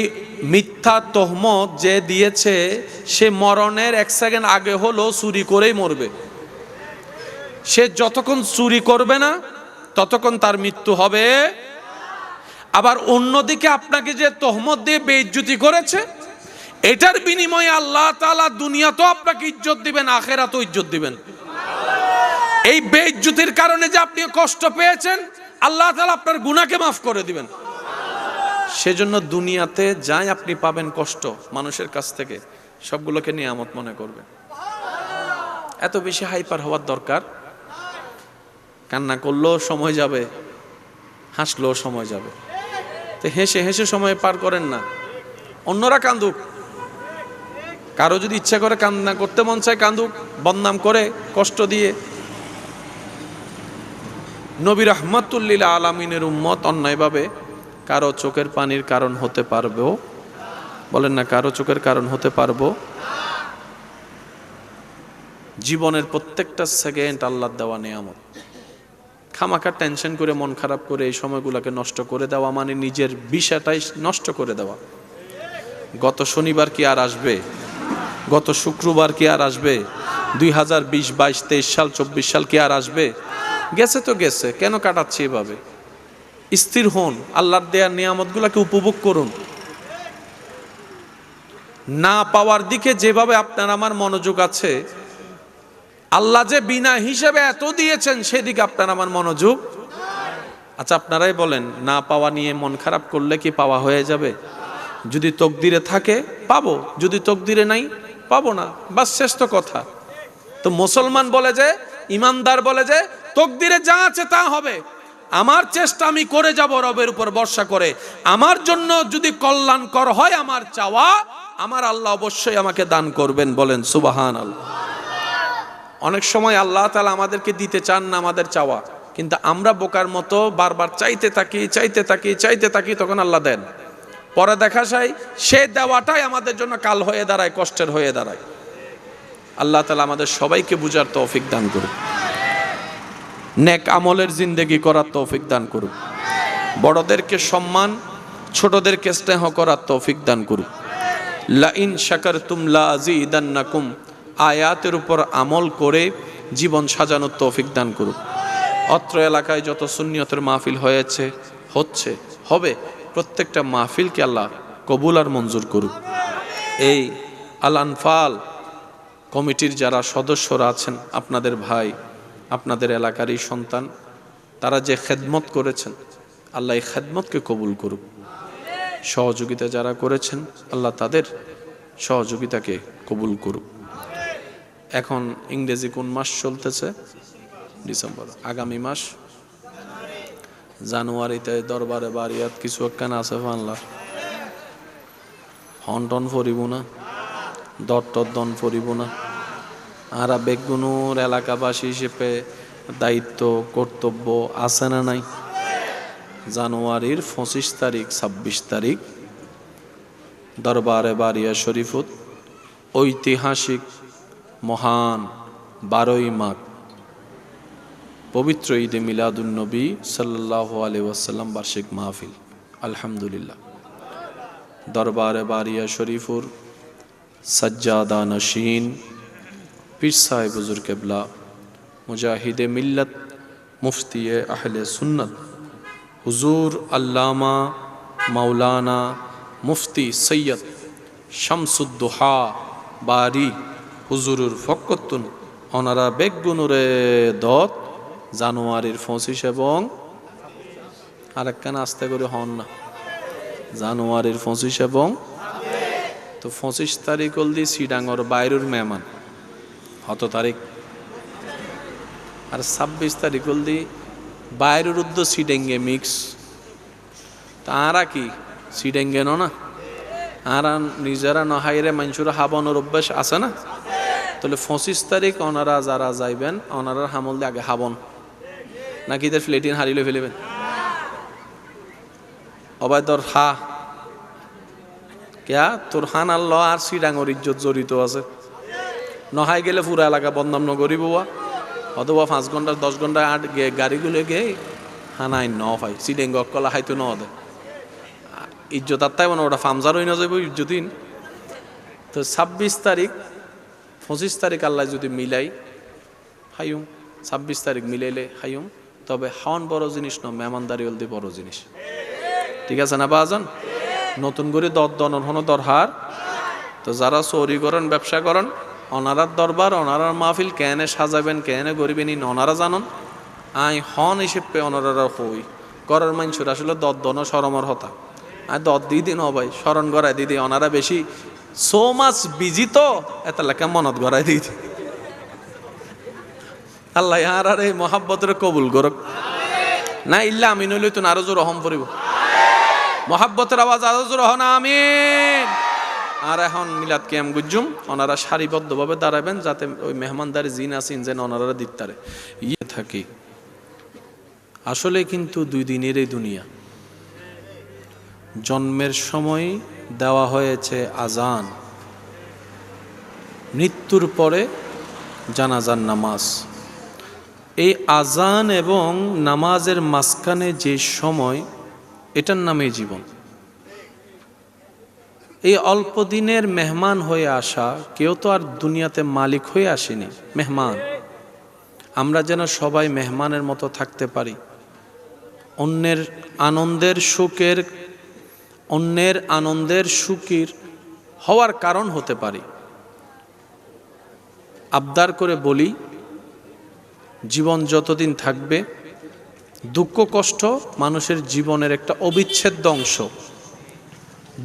মিথ্যা তহমত যে দিয়েছে সে মরণের 1 সেকেন্ড আগে হলো চুরি করেই মরবে। সে যতক্ষণ চুরি করবে না ততক্ষণ তার মৃত্যু হবে। আবার অন্যদিকে আপনাকে যে তহমত দিয়ে বেইজ্জতি করেছে, এটার বিনিময়ে আল্লাহ তাআলা দুনিয়াতেও আপনাকে ইজ্জত দিবেন, আখিরাতেও ইজ্জত দিবেন। এই বেইজ্জতির কারণে যে আপনি কষ্ট পেয়েছেন, আল্লাহ তাআলা আপনার গুনাহকে মাফ করে দিবেন। সেজন্য দুনিয়াতে যাই আপনি পাবেন কষ্ট মানুষের কাছ থেকে, সবগুলোকে নিয়ামত মনে করবেন। এত বেশি হাইপার হওয়ার দরকার? কান্না করলেও সময় যাবে, হাসলেও সময় যাবে, তো হেসে হেসে সময় পার করেন না। অন্যরা কান্দুক, কারো যদি ইচ্ছা করে কান্না করতে মন চায় কান্দুক, বদনাম করে, কষ্ট দিয়ে। নবী রাহমাতুল লিল আলামিনের উম্মত অন্যায়ভাবে কারো চোখের পানির কারণ হতে পারবো? বলেন না, কারো চোখের কারণ হতে পারবো? জীবনের প্রত্যেকটা সেকেন্ড আল্লাহর দেওয়া নিয়ামত। খামাখা টেনশন করে, মন খারাপ করে এই সময়গুলোকে নষ্ট করে দেওয়া মানে নিজের বিষয়টাই নষ্ট করে দেওয়া। গত শনিবার কি আর আসবে? গত শুক্রবার কি আর আসবে? 2020, 22, 23 সাল, 24 সাল কি আর আসবে? গেছে তো গেছে, কেন কাটাচ্ছি এভাবে? স্থির হন, আল্লাহর দেওয়ার নিয়ামতগুলোকে উপভোগ করুন। না পাওয়ার দিকে যেভাবে আপনার আমার মনোযোগ আছে, আল্লাহ যে বিনা হিসেবে এত দিয়েছেন সেদিকে আপনার আমার মনোযোগ। আচ্ছা আপনারাই বলেন, না পাওয়া নিয়ে মন খারাপ করলে কি পাওয়া হয়ে যাবে? যদি তকদিরে থাকে পাবো, যদি তকদিরে নাই পাবো না, বাস শ্রেষ্ঠ কথা। তো মুসলমান বলে যে, ইমানদার বলে যে, তকদিরে যা আছে তা হবে, আমার চেষ্টা আমি করে যাব রবের উপর ভরসা করে। আমার জন্য যদি কল্যাণকর হয় আমার চাওয়া, আমার আল্লাহ অবশ্যই আমাকে দান করবেন। বলেন সুবহানাল্লাহ। অনেক সময় আল্লাহ তাআলা আমাদেরকে দিতে চান না আমাদের চাওয়া, কিন্তু আমরা বোকার মতো বারবার চাইতে থাকি, তখন আল্লাহ দেন। পরে দেখা যায় সে দেওয়াটাই আমাদের জন্য কাল হয়ে দাঁড়ায়, কষ্টের হয়ে দাঁড়ায়। আল্লাহ তাআলা আমাদের সবাইকে বুঝার তৌফিক দান করুন, নেক আমলের জিন্দেগি করার তৌফিক দান করুন, বড়দেরকে সম্মান, ছোটদেরকে স্নেহ করার তৌফিক দান করুন। লা ইন শাকারতুম লা আযীদান্নাকুম, আয়াতের উপর আমল করে জীবন সাজানোর তৌফিক দান করুন। অত্র এলাকায় যত সুন্নিয়তের মাহফিল হয়েছে, হচ্ছে, হবে, প্রত্যেকটা মাহফিলকে আল্লাহ কবুল আর মঞ্জুর করুক। এই আল আনফাল কমিটির যারা সদস্যরা আছেন, আপনাদের ভাই, আপনাদের এলাকারই সন্তান, তারা যে খেদমত করেছেন, আল্লাহ এই খেদমতকে কবুল করুক। সহযোগিতা যারা করেছেন, আল্লাহ তাদের সহযোগিতাকে কবুল করুক। এখন ইংরেজি কোন মাস চলতেছে? ডিসেম্বর। আগামী মাস জানুয়ারিতে দরবারে বাড়িয়াত কিছু একখান আছে বাংলার, হন্টন ফরিব না, দন ফরিব না। আর বেগুনুর এলাকাবাসী হিসেবে দায়িত্ব কর্তব্য আছে না নাই? জানুয়ারির 25 তারিখ 26 তারিখ দরবারে বাড়িয়া শরীফত ঐতিহাসিক মহান 12ই মাঘ পবিত্র ঈদে মিলাদুন নবী সাল্লাল্লাহু আলাইহি ওয়াসাল্লাম বার্ষিক মাহফিল। আলহামদুলিল্লাহ, দরবারে বাড়িয়া শরীফুর সজ্জাদা নশীন পীর সাহেব হুজুর কেবলা, মুজাহিদে মিল্লত, মুফতি আহলে সুন্নত হুজুর আল্লামা মাওলানা মুফতি সৈয়দ শামসুদ্দোহা বারি হুজুরুর ফকতুন ওনারা বেগুনুরে দত জানুয়ারির 25 এবং আরেকখান আস্তে করে হন না, জানুয়ারির 25 এবং তো 25 তারিখ হল দি সিডাঙ্গর বাইরের মেহমান হত তারিখ, আর 26 তারিখ হল দি বাইরের উদ্দ সিডেঙ্গে মিক্স। তারা কি সিডেঙ্গে না, আর নিজেরা নহাইরে মানুষের হাবানোর অভ্যাস আছে না? তাহলে 25 তারিখ ওনারা যারা যাইবেন, ওনারা হামল দিয়ে আগে হাবন নাকি এদের ফ্লেটিন হারিলে ফেলিবেন? অবাই তোর হা কেয়া তোর হান আল্লাহ আর সিডাঙ্গর ইজ্জত জড়িত আছে। নহাই গেলে পুরা এলাকা বদনাম নগরিব, অথবা 5 ঘন্টা 10 ঘন্টা আট গাড়িগুলো গে হানাই ন পাই সিডেঙ্গ কলা হাইতো ন দে ইজ্জত আর তাই মানে ওটা ফামজার হই না যাইব ইজ্জতিন। তো 26 তারিখ 25 তারিখ আল্লাহ যদি মিলাই হাইম, 26 তারিখ মিলাইলে হাইম। তবে হাওন বড় জিনিস ন, মেহমানদারি হলদি বড় জিনিস। ঠিক আছে না বাজান? নতুন করে দনর হনো দরহার। তো যারা চৌরি করেন ব্যবসা করেন অনারার দরবার অনারার মাহফিল কেনে সাজাবেন কেনে গরিবেন অনারা জানন। আই হন হিসেবে অনারা হই করার মানুষের আসলে দন সরমর হতা আর দিয়ে দিন ভাই স্মরণ গড়াই দিদি অনারা বেশি সো মাছ বিজি তো এত লেখা মনত গড়াই দিই। আল্লাহ আর আর এই মহাব্বতের কবুল করক না ইল্লা আমি নইলে তো আরো জোর রহম পড়িব মহাব্বতের আওয়াজ আরো জোর হন আমিন। আর এখন মিলাদ কিয়াম গুজুম ওনারা সারিবদ্ধভাবে দাঁড়াবেন যাতে ওই মেহমানদারি জিন আসিন যেন ওনারা দিতে ইয়ে থাকি। আসলে কিন্তু 2 দিনের এই দুনিয়া। জন্মের সময় দেওয়া হয়েছে আজান, মৃত্যুর পরে জানাজার নামাজ। এই আজান এবং নামাজের মাঝখানে যে সময় এটার নামে জীবন। এই অল্প দিনের মেহমান হয়ে আসা, কেউ তো আর দুনিয়াতে মালিক হয়ে আসেনি, মেহমান। আমরা যেন সবাই মেহমানের মতো থাকতে পারি, অন্যের আনন্দের সুখের হওয়ার কারণ হতে পারি। আবদার করে বলি, জীবন যতদিন থাকবে দুঃখ কষ্ট মানুষের জীবনের একটা অবিচ্ছেদ্য অংশ।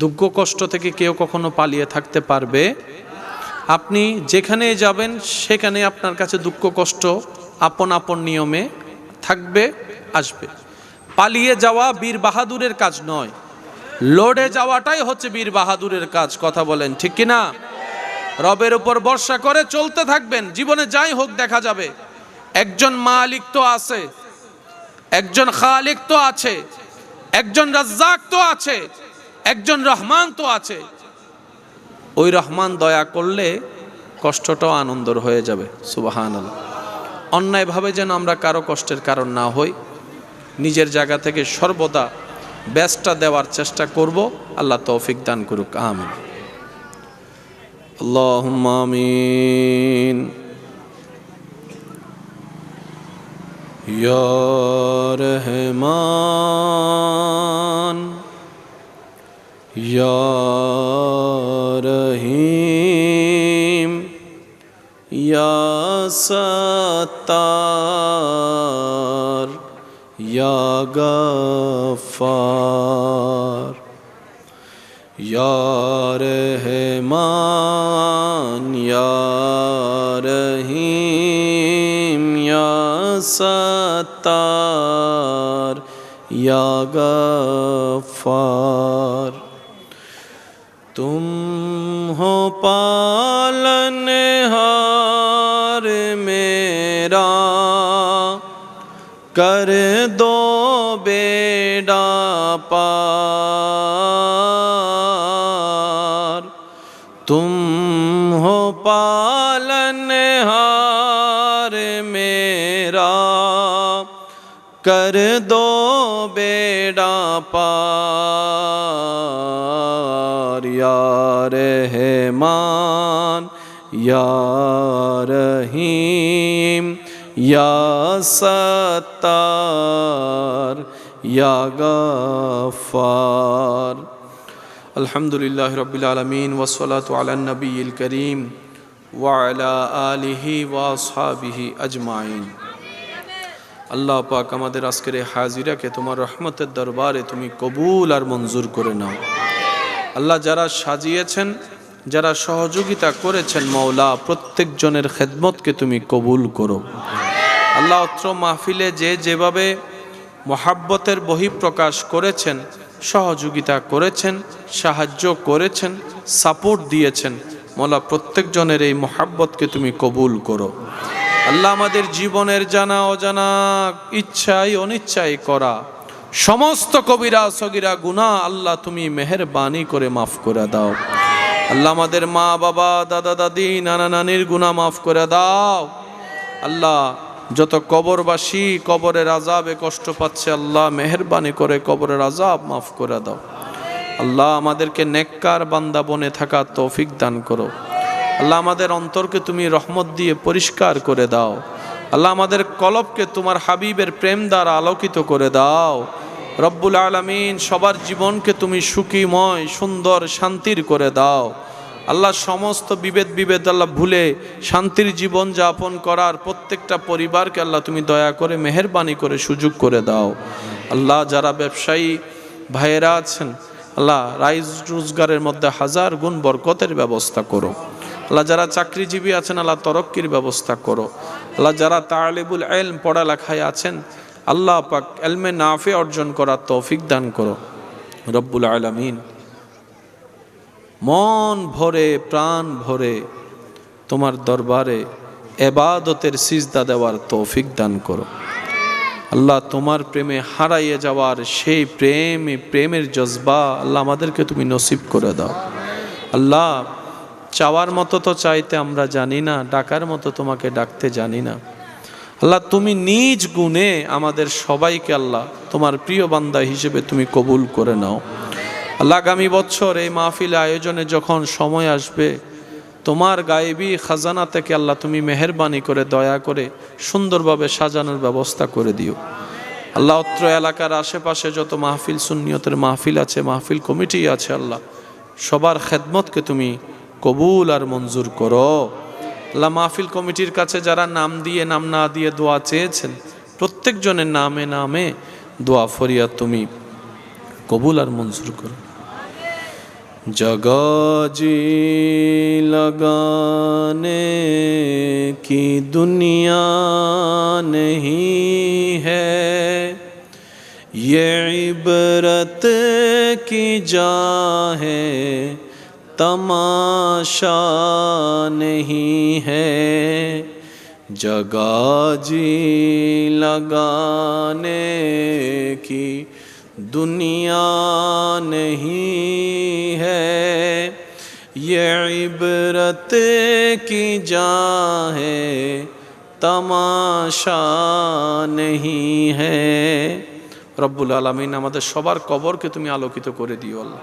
দুঃখ কষ্ট থেকে কেউ কখনো পালিয়ে থাকতে পারবে? আপনি যেখানে যাবেন সেখানে আপনার কাছে দুঃখ কষ্ট আপন আপন নিয়মে থাকবে, আসবে। পালিয়ে যাওয়া বীর বাহাদুরের কাজ নয়, লড়ে যাওয়াটাই হচ্ছে বীর বাহাদুরের কাজ। কথা বলেন ঠিক কিনা? রবের উপর ভরসা করে চলতে থাকবেন, জীবনে যাই হোক দেখা যাবে। একজন মালিক তো আছে, একজন খালিক তো আছে, একজন রাজ্জাক তো আছে, একজন রহমান তো আছে। ওই রহমান দয়া করলে কষ্টটাও আনন্দর হয়ে যাবে। সুবহানাল্লাহ। অন্যায়ভাবে যেন আমরা কারো কষ্টের কারণ না হই, নিজের জায়গা থেকে সর্বদা বেস্টটা দেওয়ার চেষ্টা করব। আল্লাহ তৌফিক দান করুক, আমিন। আল্লাহুম্মা আমিন। ইয়া রহমান ইয়া রহিম ইয়া সাত্তার ইয়া গফফার ইয়া রহমান ইয়া রহিম ইয়া সাত্তার ইয়া গফফার। तुम हो पालनहार मेरा, कर दो बेड़ा पार। तुम हो पालनहार मेरा, कर दो बेड़ा पार। या रहमान या रहीम या सत्तार या गफ्फार। अल्हम्दुलिल्लाह रब्बिल आलमीन वस्सलातु अला नबील करीम व अला आलिहि व असहाबिहि अजमाइन। আল্লাহ পাক আমাদের আজকের এই হাজিরাকে তোমার রহমতের দরবারে তুমি কবুল আর মঞ্জুর করে নাও। আল্লাহ যারা সাজিয়েছেন, যারা সহযোগিতা করেছেন, মাওলা প্রত্যেকজনের খেদমতকে তুমি কবুল করো। আল্লাহ অত্র মাহফিলে যেভাবে মহাব্বতের বহিঃপ্রকাশ করেছেন, সহযোগিতা করেছেন, সাহায্য করেছেন, সাপোর্ট দিয়েছেন, মাওলা প্রত্যেকজনের এই মহাব্বতকে তুমি কবুল করো। আল্লাহ আমাদের জীবনের জানা অজানা ইচ্ছায় অনিচ্ছায় করা সমস্ত কবিরা সগীরা গুনাহ আল্লাহ তুমি মেহেরবানি করে মাফ করে দাও। আল্লাহ আমাদের মা বাবা দাদা দাদি নানা নানির গুনাহ মাফ করে দাও। আল্লাহ যত কবরবাসী কবরের আযাবে কষ্ট পাচ্ছে, আল্লাহ মেহেরবানি করে কবরের আযাব মাফ করে দাও। আল্লাহ আমাদেরকে নেককার বান্দা বনে থাকার তৌফিক দান করো। আল্লাহ আমাদের অন্তরকে তুমি রহমত দিয়ে পরিষ্কার করে দাও। আল্লাহ আমাদের কলবকে তোমার হাবিবের প্রেম দ্বারা আলোকিত করে দাও। রব্বুল আলামিন সবার জীবনকে তুমি সুখীময় সুন্দর শান্তির করে দাও আল্লাহ। সমস্ত বিভেদ আল্লাহ ভুলে শান্তির জীবন যাপন করার প্রত্যেকটা পরিবারকে আল্লাহ তুমি দয়া করে মেহেরবানি করে সুযোগ করে দাও আল্লাহ। যারা ব্যবসায়ী ভাইয়েরা আছেন আল্লাহ, রাইজ রোজগারের মধ্যে হাজার গুণ বরকতের ব্যবস্থা করো আল্লাহ। যারা চাকরিজীবী আছেন আল্লাহ, তরক্কির ব্যবস্থা করো আল্লাহ। যারা তালিবুল ইলম পড়ালেখায় আছেন আল্লাহ পাক ইলমে নাফে অর্জন করার তৌফিক দান করো রব্বুল আলামিন। মন ভরে প্রাণ ভরে তোমার দরবারে ইবাদতের সিজদা দেওয়ার তৌফিক দান করো আল্লাহ। তোমার প্রেমে হারাইয়ে যাওয়ার সেই প্রেমের জজবা আল্লাহ আমাদেরকে তুমি নসিব করে দাও আল্লাহ। চাওয়ার মতো তো চাইতে আমরা জানি না, ডাকার মতো তোমাকে ডাকতে জানি না আল্লাহ। তুমি নিজ গুণে আমাদের সবাইকে আল্লাহ তোমার প্রিয় বান্দা হিসেবে তুমি কবুল করে নাও আল্লাহ। আগামী বছর এই মাহফিল আয়োজনে যখন সময় আসবে তোমার গায়েবী খাজানা থেকে আল্লাহ তুমি মেহেরবানি করে দয়া করে সুন্দরভাবে সাজানোর ব্যবস্থা করে দিও আল্লাহ। অত্র এলাকার আশেপাশে যত মাহফিল সুন্নিয়তের মাহফিল আছে, মাহফিল কমিটি আছে আল্লাহ, সবার খেদমতকে তুমি কবুল আর মঞ্জুর করো আল্লাহ। মাহফিল কমিটির কাছে যারা নাম দিয়ে নাম না দিয়ে দোয়া চেয়েছেন প্রত্যেকজনের নামে নামে দোয়া ফরিয়াদ তুমি কবুল আর মঞ্জুর করো। जगह जी लगाने की दुनिया नहीं है, ये इबरत की जा है तमाशा नहीं है। जगह जी लगाने की दुनिया नहीं है, ये इबरत की जा है तमाशा नहीं है। রব্বুল আলামিন আমাদের সবার কবরকে তুমি আলোকিত করে দিও আল্লাহ।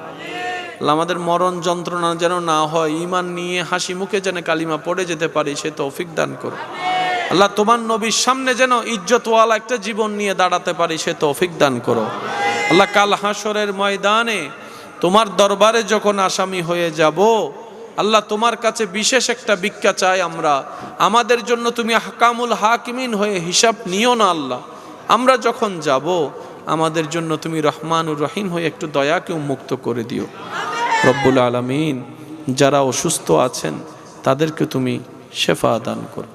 আল্লাহ আমাদের মরণ যন্ত্রণা যেন না হয়, ঈমান নিয়ে হাসি মুখে যেন কালিমা পড়ে যেতে পারি সে তৌফিক দান করো আল্লাহ। তোমার নবীর সামনে যেন ইজ্জতওয়ালা একটা জীবন নিয়ে দাঁড়াতে পারি সে তৌফিক দান করো আল্লাহ। কাল হাসরের ময়দানে তোমার দরবারে যখন আসামি হয়ে যাব আল্লাহ, তোমার কাছে বিশেষ একটা ভিক্ষা চাই আমরা, আমাদের জন্য তুমি হাকামুল হাকিমিন হয়ে হিসাব নিও না আল্লাহ। আমরা যখন যাব আমাদের জন্য তুমি রহমানুর রহিম হয়ে একটু দয়াকে উন্মুক্ত করে দিও রব্বুল আলামিন। যারা অসুস্থ আছেন তাদেরকে তুমি শেফা দান করো,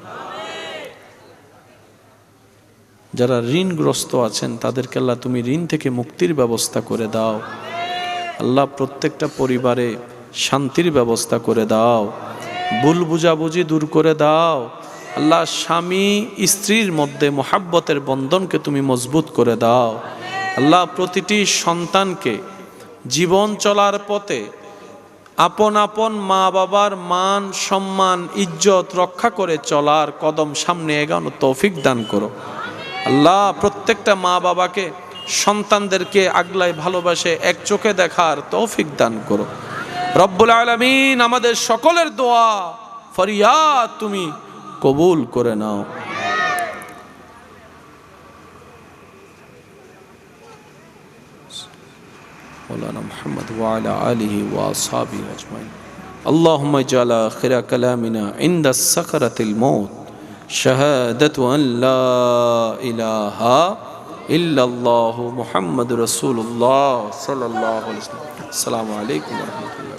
যারা ঋণগ্রস্ত আছেন তাদেরকে আল্লাহ তুমি ঋণ থেকে মুক্তির ব্যবস্থা করে দাও আল্লাহ। প্রত্যেকটা পরিবারে শান্তির ব্যবস্থা করে দাও, ভুল বুঝাবুঝি দূর করে দাও আল্লাহ। স্বামী স্ত্রীর মধ্যে মোহাব্বতের বন্ধনকে তুমি মজবুত করে দাও আল্লাহ। প্রতিটি সন্তানকে জীবন চলার পথে আপন আপন মা বাবার মান সম্মান ইজ্জত রক্ষা করে চলার কদম সামনে এগানো তৌফিক দান করো আল্লাহ। প্রত্যেকটা মা বাবাকে সন্তানদেরকে আগলায় ভালোবাসে এক চোখে দেখার তৌফিক দান করো রব্বুল আলামিন। আমাদের সকলের দোয়া ফরিয়াদ তুমি কবুল করে নাও। মওলানা মুহাম্মদ ওয়া আলা আলিহি ওয়া আসহাবিহি আজমাইন। আল্লাহুম্মা ইজআল আখিরা কালামিনা ইনদা সাকরাতিল মাউত শাহাদাতু আন লা ইলাহা ইল্লাল্লাহু মুহাম্মাদুর রাসূলুল্লাহ সাল্লাল্লাহু আলাইহি ওয়াসাল্লাম। আসসালামু আলাইকুম ওয়া রাহমাতুল্লাহ।